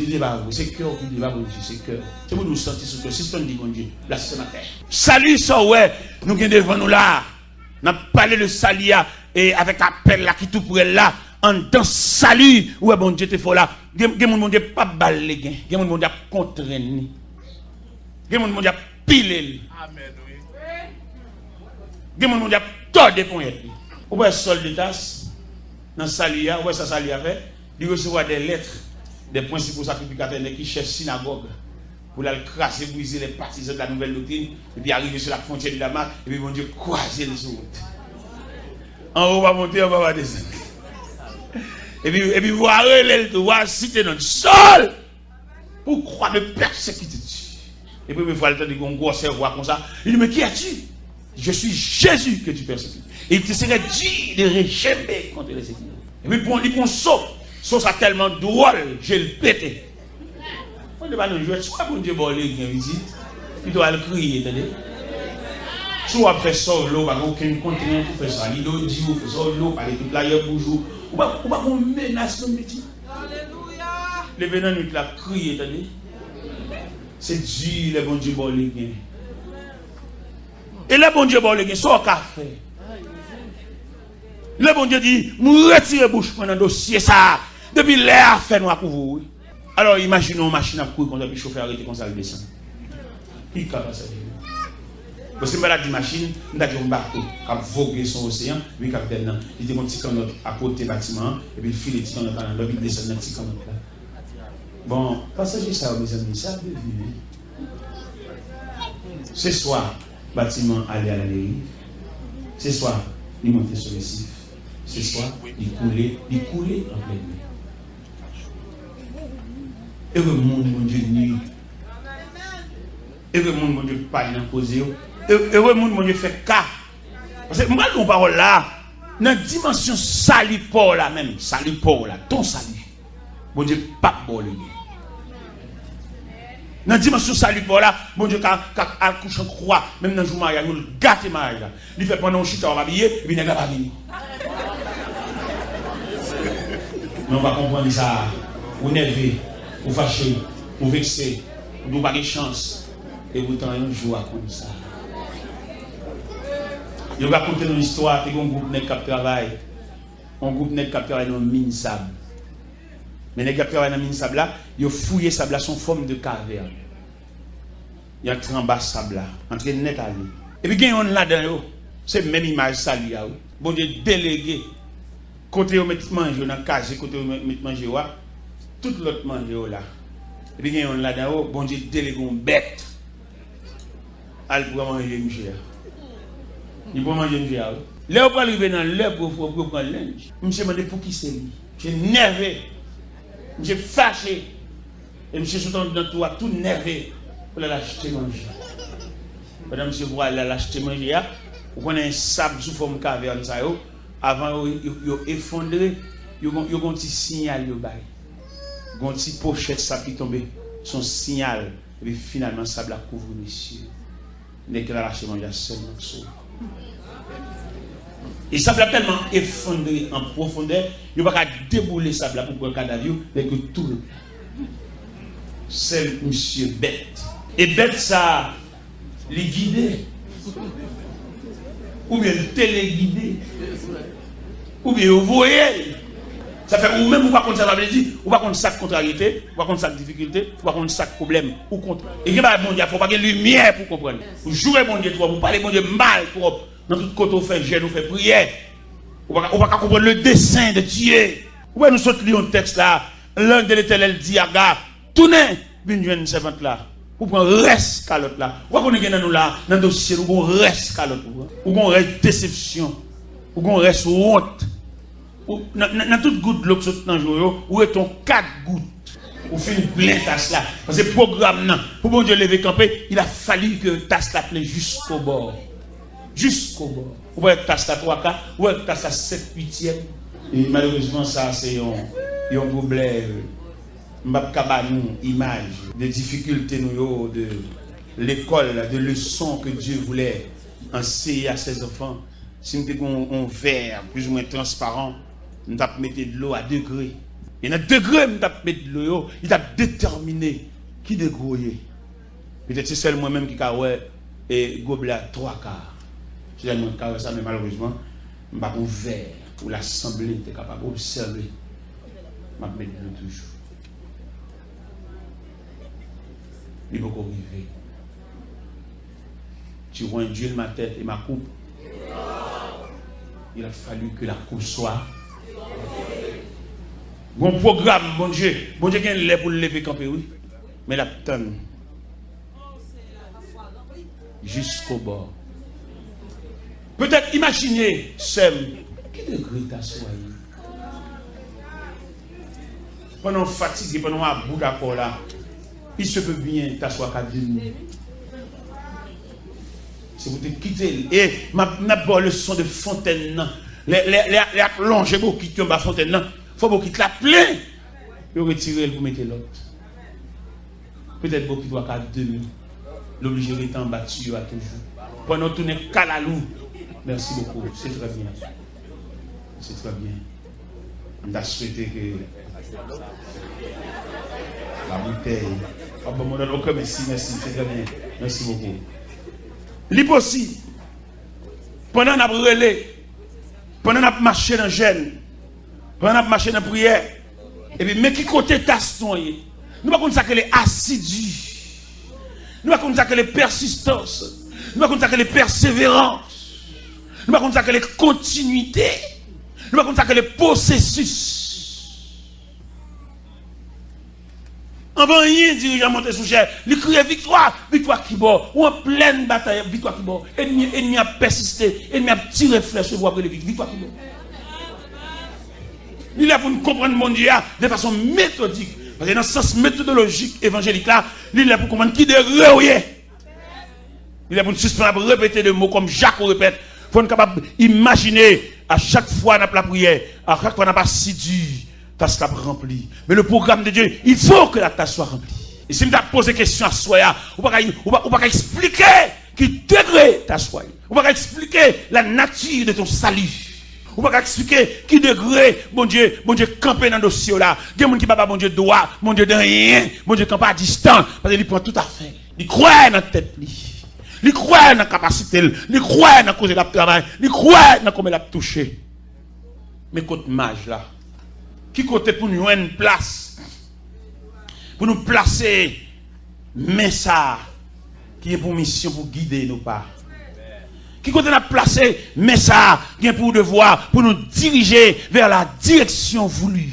c'est cœur qui dit, mon Dieu, c'est cœur. C'est pour nous sentir ce cœur. C'est ce qu'on dit, mon Dieu. Là, c'est ma terre. Salut, ça, ouais. Nous sommes devant nous là. Nous avons parlé de salut et avec appel là, qui tout pour elle là. En dans salut. Ouais, bon Dieu, t'es fort là. Mon Dieu, pas balé. Mon Dieu, contraigné. Mon Dieu, pilé. Amen, oui. Des gens qui ont tordé pour être. Ou bien sol de tasse, dans Salia, ou bien ça Salia fait, il recevoir des lettres des principaux sacrificateurs qui chefs synagogue pour la crasser, briser les partisans de la nouvelle doctrine, et puis arriver sur la frontière de Damas, et puis mon Dieu croiser les autres. En haut, on va monter, on va descendre. Et puis voir voir citer notre sol pour croire de persécuter Dieu. Et puis il faut le temps de gros cerveau comme ça. Il dit, mais qui es-tu? Je suis Jésus que tu persécutes. Et il te serait dit de réchamer contre les sécurités. Et puis il prend saut. Saut ça tellement drôle, je le pété. On ne va pas nous jouer. Soit pour Dieu voler une visite, il doit le crier, attendez. Soit faire ça, l'eau, pas aucun continent pour faire ça. Il doit dire, faire ça, l'eau, parler toute la guerre pour jouer. Ou pas qu'on menace nos métiers. Alléluia. Les venants nous la crier, attendez. C'est Dieu, le bon Dieu voler. Et le bon Dieu voler, c'est un café. Le bon Dieu dit, nous retirons bouche pour un dossier ça. Depuis l'air fait noir pour vous. Alors imaginons une machine à courir comme ça, puis chauffeur arrêté comme ça, le descend. Il capable ça. Parce que malade de machine, nous avons un bateau qui a vogué son océan, lui capitaine, il était un petit canot à côté du bâtiment, et puis il file le petit canot dans l'eau, il descend dans le petit canot là. Bon, passager ça, mes amis, ça peut venir. Ce soir, le bâtiment allait à la dérive. Ce soir, il montait sur le récif. Ce soir, il coulait en pleine nuit. Heureux monde, mon Dieu, nuit. Heureux monde, mon Dieu, parle dans cause. Heureux monde, mon Dieu, fait cas. Parce que moi, mon parole là, dans la dimension salipore là même, salipore là, ton salut. Mon Dieu, pas bon le dans la dimension salipore là, mon Dieu, quand accouche en croix, même dans le jour mariage, nous le gâtons mariage là. Il fait pendant un chita, on va habiller, et puis il n'est pas venir. Mais on va comprendre ça. Vous nervez, vous fâchez, vous vexez, vous n'avez pas de chance. Et vous tenez un jour comme ça. Je vais raconter une histoire. Il y a un groupe qui travaille. Un groupe qui travaille dans une mine sable. Mais les gens qui travaillent dans une mine sable là, ils ont fouillé sable là, son forme de caverne. Il y a un en bas sable là, entre net à lui. Et puis il y a un là-dedans, c'est la même image ça lui. Bon Dieu délégué. Côté où mettre manger dans la case, côté où mettre manger tout l'autre manger là. Et puis il y a un là-dedans, bon Dieu délégué une bête. Elle pour manger une chair. Il peut manger une chair. Là, on peut arriver dans l'heure pour prendre le linge. Je me suis demandé pour qui c'est lui. Je suis nerveux. Je suis fâché. Et je suis surtout dans tout nerveux pour l'acheter manger. Pendant que je vois l'acheter manger, vous connaissez un sable sous forme de caverne. Avant, ils effondré, ils ont un petit signal. Ils ont un petit pochette sable qui tombe. Son signal. Et puis finalement, le sable a couvert les cieux. N'est que la lâche manger seulement sauve. Et ça a tellement effondré en profondeur, il ne va pas débouler ça pour prendre un cadavre, mais que tout le temps. C'est monsieur bête. Et bête ça, les guider. Ou bien le téléguider. Ou bien vous voyez. Ça fait ou même ou pas contre ça veut dire, ou pas contre ça contrariété, ou pas contre ça difficulté, ou pas contre ça problème, ou contre. Et il y a bon Dieu, il faut pas qu'il y ait lumière pour comprendre. Vous jouez bon Dieu trop, vous parlez bon Dieu mal trop. Dans tout côté on fait jeûne, on fait prière. On va comprendre le dessein de Dieu. Où nous sortons un texte là, l'un de l'Éternel dit à gars, tournez, bien une servante là. Pour prendre reste calotte là. Ou qu'on est dans nous là, dans le dossier, ou qu'on reste calotte, ou qu'on reste déception, ou qu'on reste honte. Dans toute goutte de l'eau qui saute dans le jour, où est ton 4 gouttes? Ou fait une pleine tasse là. Parce que le programme, pour bon Dieu lever camper, il a fallu que tasse la plaît jusqu'au bord. Jusqu'au bord. Ou voyez tasse la 3 quarts, ou voyez tasse la 7 8e. Et malheureusement, ça, c'est un problème. Une image de difficultés de l'école, de leçons que Dieu voulait enseigner à ses enfants. Si nous avons un verre plus ou moins transparent, nous avons mis de l'eau à degré. Et dans degré, nous avons mis de l'eau, il a déterminé qui dégrouille. Peut-être c'est seul moi-même qui a et gobelet 3 quarts. Je dis ça, mais malheureusement, je n'ai pas un verre où l'assemblée était capable d'observer. Je vais mettre de l'eau toujours. Il faut arriver. Tu vois un Dieu de ma tête et ma coupe. il a fallu que la cour soit. Bon programme, bon Dieu qui est là pour le lever camper, oui. Mais la tonne. Jusqu'au bord. Peut-être imaginez, Sem, quel degré t'assoyer. Pendant fatigué, pendant un bout d'accord là, il se peut bien t'asseoir qu'à 10 minutes. Si vous te quittez, et ma bonne leçon de fontaine, les plongées pour quitter ma fontaine, il faut vous quitter la plein, et retirer pour mettre l'autre. Peut-être vous qui doit qu'à 2 minutes, l'obligé d'être en battu à toujours. Pendant tourner calalou. Merci beaucoup, c'est très bien. C'est très bien. On a souhaité que la bouteille. Ah bon, merci, c'est très bien. Merci beaucoup. L'hypothèse, pendant qu'on a brûlé, pendant qu'on a marché dans le jeûne, pendant qu'on a marché dans la prière, et puis, mais qui côté taston, nous ne pouvons pas dire que les assidus, nous ne pouvons pas dire que les persistances, nous ne pouvons pas dire que les persévérances, nous ne pouvons pas dire que les continuités, nous ne pouvons pas dire que les processus. Avant rien, dirigeant monté sous chair, il criait victoire, victoire qui bord, ou en pleine bataille, victoire qui bord. Ennemi a persisté, ennemi a tiré flèche sur voir les victoire qui bord. Il est pour nous comprendre mon Dieu de façon méthodique. Parce que dans le sens méthodologique évangélique là, il est pour comprendre qui de relier. Il est pour nous suspendre, répéter des mots comme Jacques répète. Il faut être capable d'imaginer à chaque fois dans la prière, à chaque fois dans la assidu. Tasse la remplie. Mais le programme de Dieu, il faut que la tasse soit remplie. Et si je me pose des questions à soi, on ne va pas expliquer qui degré ta soie. On ne va pas expliquer la nature de ton salut. On ne va pas expliquer qui degré, mon Dieu, camper dans le dossier là. Il y a des gens qui ne pas mon Dieu droit, mon Dieu de rien, mon Dieu campe à distance. Parce qu'il prend tout à fait. Il croit dans la tête. Il croit dans la capacité. Il croit dans la cause de la travail. Il croit dans comment il a touché. Mais côté mage là. Qui côté pour nous une place, pour nous placer, mais ça, qui est pour mission pour guider nos pas. Qui côté nous placer, mais ça, qui est pour devoir, pour nous diriger vers la direction voulue.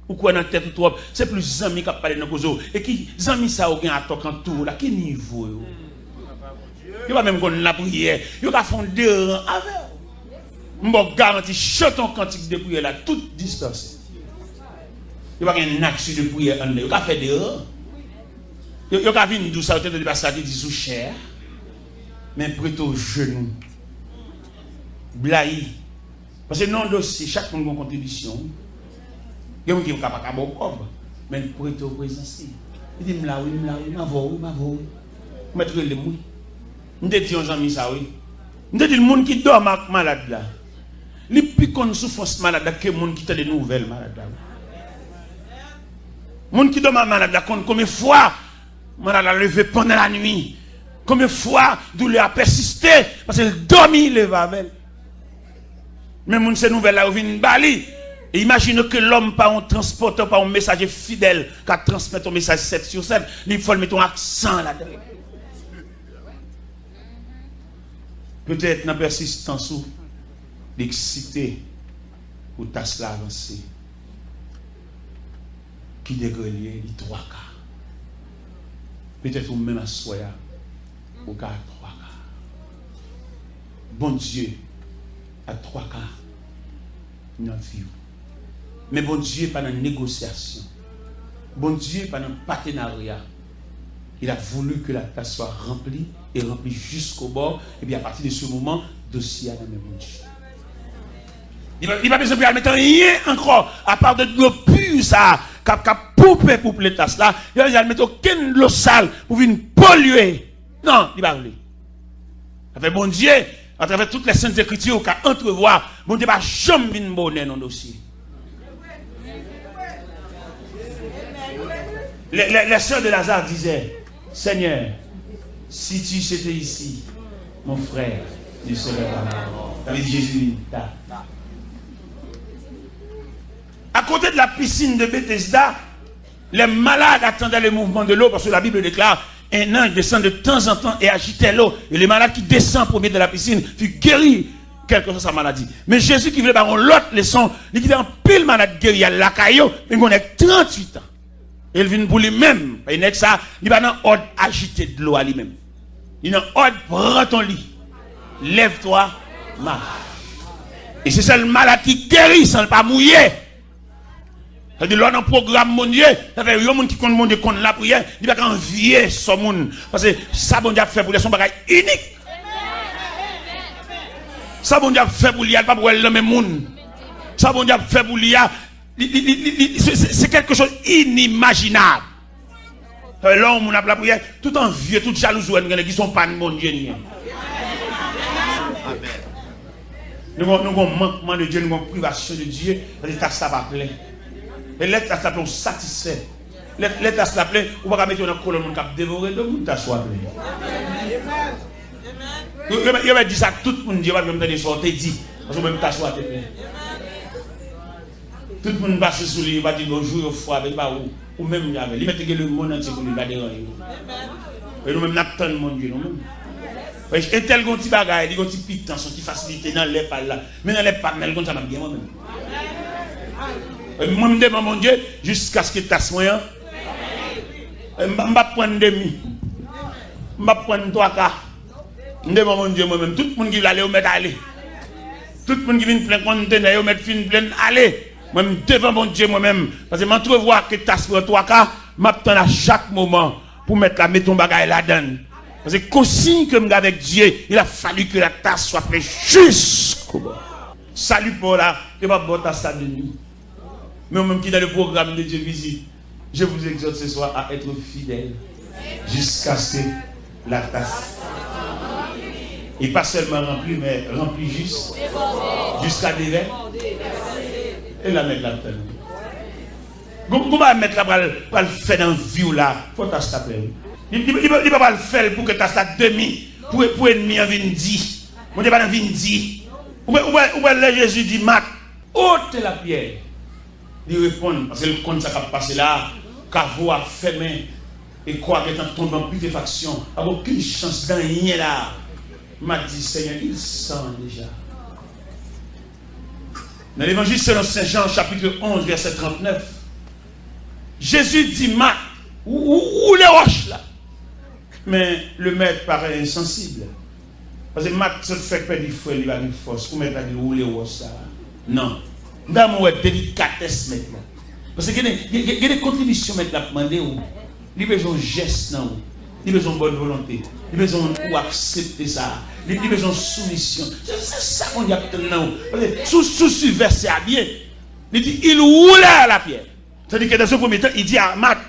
Ou quoi dans la tête ou c'est plus amis qui parlent dans nos et qui amis ça ou bien à toi quand tout là, quel niveau? Il va même qu'on la prière, il va faire deux rangs avec. Je vous garantis, chantons cantique de prière à toute distance. Il n'y a pas une action de prière en l'air. Il n'y a pas fait de rangs. Il n'y a pas venir d'où ça, il n'y a pas ça qui dit sous chair. Mais prêt au genou. Blaï. Parce que non dossier, chaque monde a une contribution. Il y a des gens qui ne peuvent pas avoir mais prêt au présence. Il dit, m'la oui, m'avoue. Mettre le mouille. Je te dis, on ça, oui. Je te dis, le monde qui dort malade là. Les plus qu'on souffrance malade que les gens qui ont des nouvelles malades. Les gens qui dort malade, combien de fois malade a levé pendant la nuit. Combien de fois douleur a persisté parce qu'elle dormit, il lève avec. Mais ces nouvelles là, viennent bali. Et imagine que l'homme, pas un transporteur, pas un messager fidèle, qui transmet un message 7 sur 7, il faut mettre un accent là-dedans. Peut-être dans la persistance ou l'excité ou ta avancer. Qui dégrelier les 3 cas. Peut-être ou même à soya au cas 3 cas. Bon Dieu à 3 cas dans la vie. Mais bon Dieu pas dans la négociation. Bon Dieu pas dans le partenariat. Il a voulu que la tasse soit remplie et remplie jusqu'au bord. Et bien à partir de ce moment, dossier à la même Dieu. Il va pas besoin de mettre rien encore, à part de l'eau pure, ça, qui a poupé pour les tasses là. Il va mettre aucune eau sale pour venir polluer. Non, il va aller. Avec bon Dieu, à travers toutes les saintes écritures, qu'à entrevoir, bon Dieu va jamais venir bonner dans le dossier. Les sœurs de Lazare disaient, Seigneur, si tu étais ici, mon frère, tu serais là. Avec Jésus, à côté de la piscine de Bethesda, les malades attendaient le mouvement de l'eau parce que la Bible déclare un ange descend de temps en temps et agitait l'eau. Et les malades qui descendent pour mettre de la piscine furent guéris. quelque chose sa maladie. Mais Jésus qui voulait avoir l'autre leçon, il dit en pile malade guéri à la caillou, mais on est 38 ans. Il vient pour lui-même. Il n'est que ça, il va dans ordre agité de l'eau à lui-même. Il est dans ordre, prends ton lit. Lève-toi, marche. Et c'est ça le malade qui guérit sans pas mouiller. C'est-à-dire, là, dans le programme, mon Dieu, ça fait, il y a des gens qui comptent mon Dieu, contre la prière, il va envier ce monde. Parce que ça, bon Dieu a fait pour lui, son bagage unique. Ça, bon Dieu a fait pour lui, il pas pour le même monde. Ça, bon Dieu a fait pour lui, c'est quelque chose inimaginable. Là, on a la prière, tout envieux, tout jaloux, qui sont pas de mon Dieu. Nous avons un manquement de Dieu, nous avons une privation de Dieu, l'état ça va plaire. Et l'état ça plaît, on satisfait. L'état ça plaît, on va mettre dans le colonne, on va dévorer, donc on t'assoit. Il va dire ça, tout le monde dit, on va me dire, on te dit, parce que même t'assoit. Tout le monde passe sous lui, il va dire bonjour, au froid, avec pas ou même il y avait. Il met le monde entier pour lui, il va déranger. Et nous-mêmes, nous attendons mon Dieu, nous-mêmes. Et tel qu'on petit bagaille, il y a un petit piton, son petit facilité dans les pas là. Mais dans les pas, comme ça m'a bien moi-même. Moi, je me demande mon Dieu, jusqu'à ce que tu as soin. Je ne vais pas prendre demi. Je ne vais pas prendre 3 quarts. Je me demande mon Dieu moi-même. Tout le monde qui va aller au mettre aller. Tout le monde qui vient plein conteneur, au mettre fin plein aller. Moi, je devant mon Dieu moi-même. Parce que je trouve voir que tu as soin 3 quarts. Je m'attends à chaque moment pour mettre ton bagaille là-dedans. Parce que consigne que je avec Dieu, il a fallu que la tasse soit faite jusqu'au bout. Salut pour là, tu vas pas ta ça de nuit. Mais même qui dans le programme de Dieu visite, je vous exhorte ce soir à être fidèle jusqu'à ce que la tasse. Et pas seulement remplie, mais remplie juste. Jusqu'à déverser. Et la mettre là-dedans. Comment mettre là pour le faire dans la vie là? Faut t'acheter. Il ne va pas le faire pour que tu aies ça demi, pour ennemi en vindi. Mon Dieu, pas en vindi. Où est Jésus dit, Marc, ôte la pierre. Il répond, parce que le compte ça va passer là, Cavo a fermé, et quoi que tu tombes en putréfaction, n'a aucune chance d'en rien là. Il m'a dit, Seigneur, il sent déjà. Dans l'évangile selon Saint Jean, chapitre 11, verset 39, Jésus dit, Marc, où les roches là? Mais le maître paraît insensible. Parce que Marc se fait perdre du feu, il va une force. Pour mettre à dire où les roches ça? Non. Dans mon délicatesse maintenant. Parce qu'il y a des contributions maintenant à demander. Il y a besoin de gestes, il y a besoin de bonne volonté. Il y a besoin d'accepter ça. Il y a besoin de soumission. C'est ça qu'on dit maintenant. Sous verset à bien. Il dit, il roulait à la pierre. C'est-à-dire que dans ce premier temps, il dit à Marc,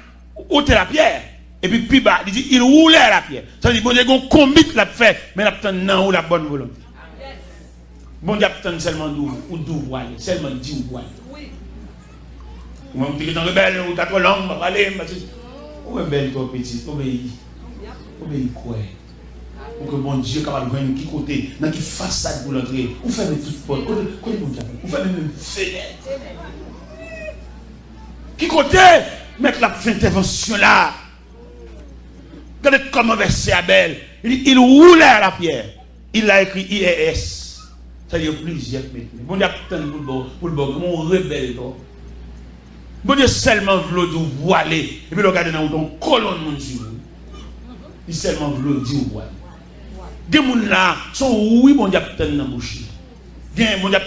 ôtez la pierre. Et puis, plus bas, il dit, il roulait à la pierre. C'est-à-dire, bon Dieu, on combit la fait, mais la non, ou la bonne volonté. Bon Dieu, seulement d'où voile, seulement dit où voile. Ou même, tu es en rebelle, ou tu as trop long, va aller, ou rebelle, toi, petit, obéis. Obéis quoi? Pour que bon Dieu, capable de venir qui côté, dans qui façade pour l'entrée, ou faire des toutes portes, ou faire même fenêtre. Qui côté, mettre la fin d'intervention là. Regardez comment verset Abel. Il roulait à la pierre. Il a écrit IES. Ça y est plusieurs maintenant. Bon Dieu, pour le bon, mon rebelle. Bon Dieu, seulement voulait de voiler. Et puis regardez dans ton colonne, mon Dieu. Il seulement voulait dire voiler. Des gens là sont oui, bon Dieu, dans la bouche. Bien, bon Dieu,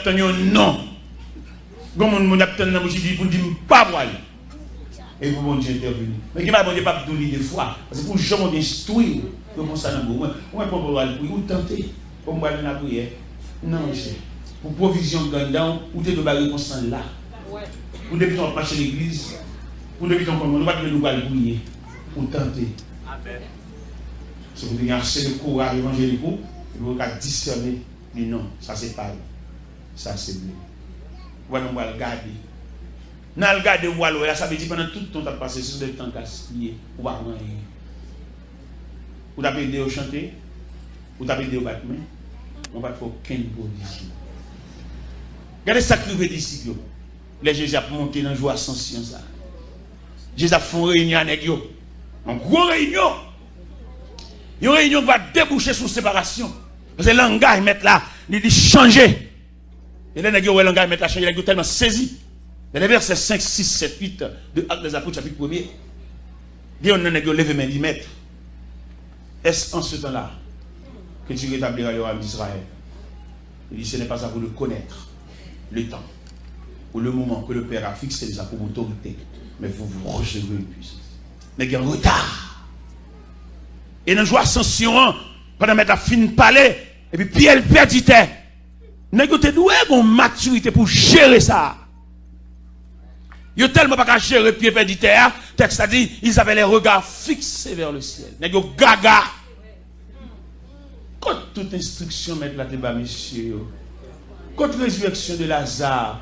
non. Bon Dieu, dans la bouche, il dit, pour dire pas voiler. Et vous, bon Dieu, intervenir. Mais qui m'a bon Dieu, pas de des fois. Parce que pour jamais instruire, comme ça, on va pas aller pour tenter. Pour moi, la prière. Non, monsieur. Pour provision de gandon, ou de barrer constant là. Pour depuis on marche l'église, pour depuis on ne va pas nous prier. Pour tenter. C'est pour dire assez de courage évangélique, et vous allez discerner. Mais non, ça c'est pas. Ça c'est bleu. Voilà, on va le garder. Dans le garde de Wallo, ça veut dire pendant tout le temps que tu as passé sur le temps gaspillé, ou pas rien. Ou tu as aidé au chanter, ou tu as aidé au battement, on va te faire aucune position. Regardez ça que les disciples. Les Jésus a monté dans la joie sans science. Jésus a fait une réunion avec eux. Une grosse réunion. Une réunion qui va déboucher sur séparation. Parce que le langage, mettre là, il changé. Et là, il y a un langage mettre à changer, il est tellement saisi. Dans les versets 5, 6, 7, 8 de Actes des Apôtres, chapitre 1er, il y a un levé main, dit maître, est-ce en ce temps-là que tu rétabliras le royaume d'Israël? Il dit, ce n'est pas à vous de connaître le temps ou le moment que le Père a fixé déjà pour autorité, mais vous recevrez une puissance. Mais il y a un retard. Et dans joie ascension, pendant mettre la fin parler, et puis Pierre perdait. Nous avons une maturité pour gérer ça. Ils n'ont tellement pas gérer Pierre perdait. Texte a dit, ils avaient les regards fixés vers le ciel. Nous avons gaga. Quand toute instruction met la débat, monsieur, contre résurrection de Lazare,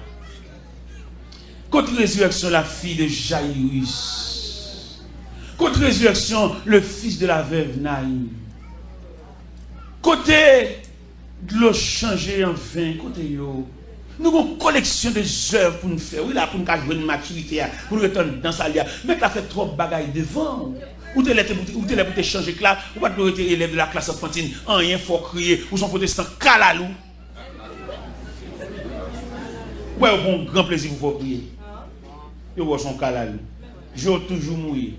contre résurrection la fille de Jaïrus, contre résurrection le fils de la veuve Naïm, côté de l'eau changée en vin, côté yo, nous avons une collection de œuvres pour nous faire, oui là pour nous avoir une maturité, pour nous retourner dans sa lia, mais tu as fait trop de bagailles devant. Ou tu es là pour te changer classe, ou pas pour être élève de la classe enfantine, en rien faut crier, ou son protestant calalou. Ouais, au bon grand plaisir pour vous prier. Yo voit son calalou. J'ai toujours mouillé.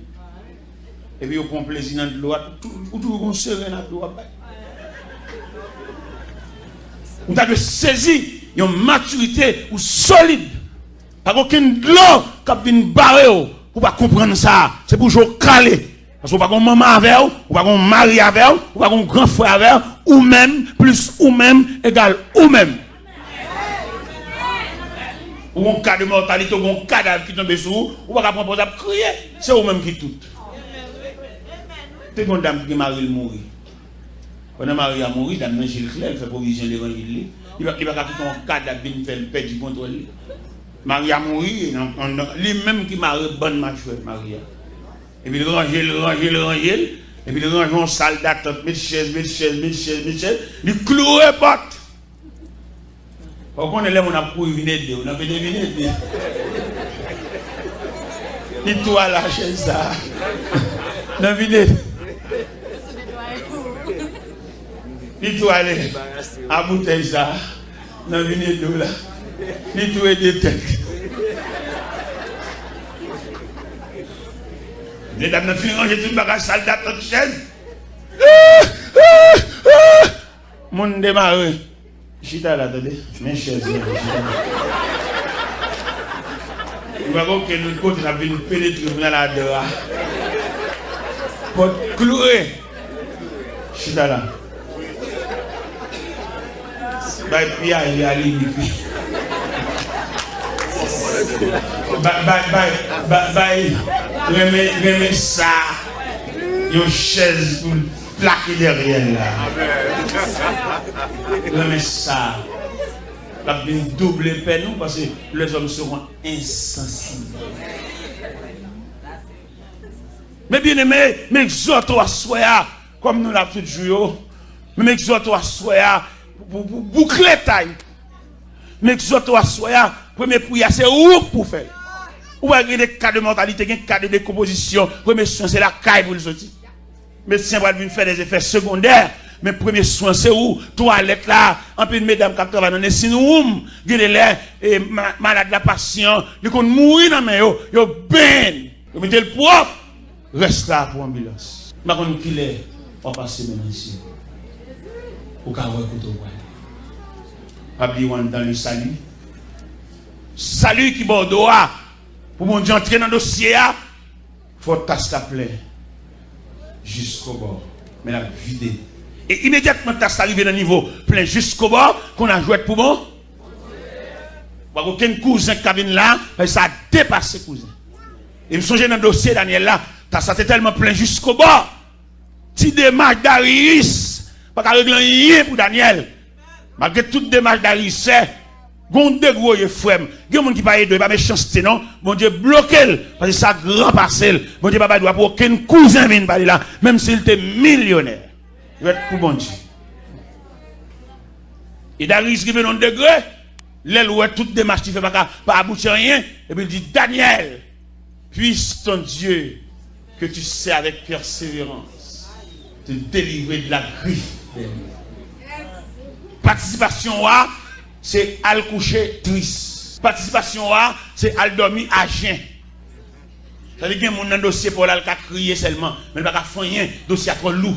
Et puis, au bon plaisir dans l'eau, ou toujours serein dans l'eau. Ou tu as saisi une maturité ou solide. Pas aucune l'eau qui a bien barré pour pas comprendre ça. C'est pour jouer calé. Parce qu'on pas un maman avec vous, ou pas un mari avec vous, ou pas un grand frère avec vous, ou même, plus ou même, égal ou même. Ou un cas de mortalité, ou un cadavre qui tombe sur vous, ou pas prendre pour crier, c'est vous-même qui tout. C'est une dame qui marie mourir. Quand Marie a mouru, dame Gilles Claire, elle fait provision de l'évangile. Il va quitter un cadavre qui fait le père du contrôle. Marie a mouru, lui-même qui marie bonne machouette, Marie. Et puis il range, et puis il range en salle d'attente, mes chaises, il cloue et porte. Pourquoi on est là, on a pour venir, on a fait des vignettes. Il toi la chaise ça. Dans vignettes. Il toi aller à bouteille ça. Dans vignettes là. Il toi des têtes. Les dames n'ont fini de ranger tout le bagage sale d'attente chaise. Mon démarre. Chita là, attendez. Mes chaises. Il va voir que nous côté n'a pas pénétrer dans la dehors. Pour clouer. Chita là. Bye, Pia, il est allé. Bye. Remets ça. Une chaise pour plaquer derrière là. Remets ça. La double peine parce que les hommes seront insensibles. Mais bien aimé, m'exhorte à soya, comme nous l'avons tout joué. M'exhorte à soya pour boucler taille. M'exhorte à soya, premier prière, c'est où pour faire. Ou avez des cas de mortalité, des cas de décomposition. Premier soin, c'est la caille pour le sortir. Médecin va venir faire des effets secondaires. Mais premier soin, c'est où? Toilette là, un peu de mesdames qui travaillent dans les sinoumes, les malades, la patient, ils vont mourir dans les mains, ils ben. Vous mettez le propre, reste là pour l'ambulance. Je ne sais pas qui est, on va passer maintenant ici. Au cas où écoute au pas oublier dans le salut. Salut qui bordeaux. Pour mon Dieu entrer dans le dossier, il faut tasser la plaie jusqu'au bord. Mais la vider. Et immédiatement, tasser arrivé dans le niveau plein jusqu'au bord, qu'on a joué pour bon. Pas aucun cousin qui vient là, ça a dépassé cousin. Et me songe dans le dossier, Daniel là, tasser était tellement plein jusqu'au bord. Si démarche d'Arius, pas qu'à régler rien pour Daniel. Malgré toute démarche d'Arius, c'est. Gon de gros yeux frère, gen moun qui pas aider pas méchanceté non, mon Dieu bloqué parce que ça grand parcelle. Mon Dieu pas doit pour aucun cousin vinn pas là, même s'il était millionnaire. Il va être pour bon Dieu. Et Darius qui vient dans degré, l'aile où toute démarche qui fait pas aboutir rien et puis il dit Daniel, puisse ton Dieu que tu sais avec persévérance te délivrer de la griffe. Participation, c'est à coucher triste. Participation, c'est à dormir à jeun. Ça veut dire que mon dossier pour la crier seulement, mais il ne va pas faire rien, dossier trop lourd.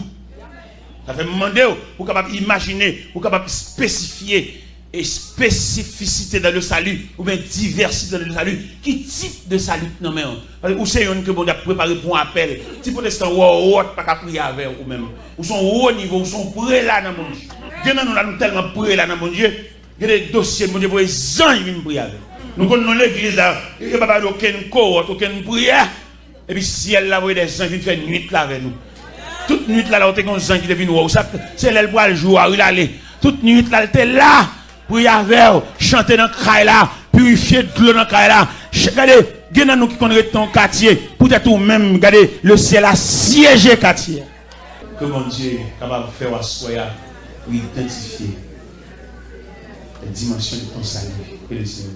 Ça fait demander, pour capable imaginer, pour capable spécifier et spécificité dans le salut, ou bien diversité dans le salut. Qui type de salut non mais ou c'est une que bon a préparé pour un appel. Si protestant ou pas qu'à prier avec ou même. Ou sont haut niveau, ou sont prêts là dans mon Dieu. Dieu nous tellement prêts là dans mon Dieu. Il y a des dossiers mon Dieu pour les gens qui viennent prier avec. Nous connaissons l'église là, il n'y a pas aucune cohorte, aucune prière. Et puis si elle a des gens qui viennent faire nuit là avec nous. Toute nuit là, on a des gens qui viennent voir. C'est elle pour le jour, il allait. Toute nuit là, elle était là. Pour y avoir, chanter dans le craï là, purifier de l'eau dans le craï là. Regardez, il y a nous qui connaissent ton quartier. Peut-être ou même, regardez, le ciel a siégé quartier. Que mon Dieu est capable de faire assoya pour identifier les dimensions de ton salut. Et le Seigneur.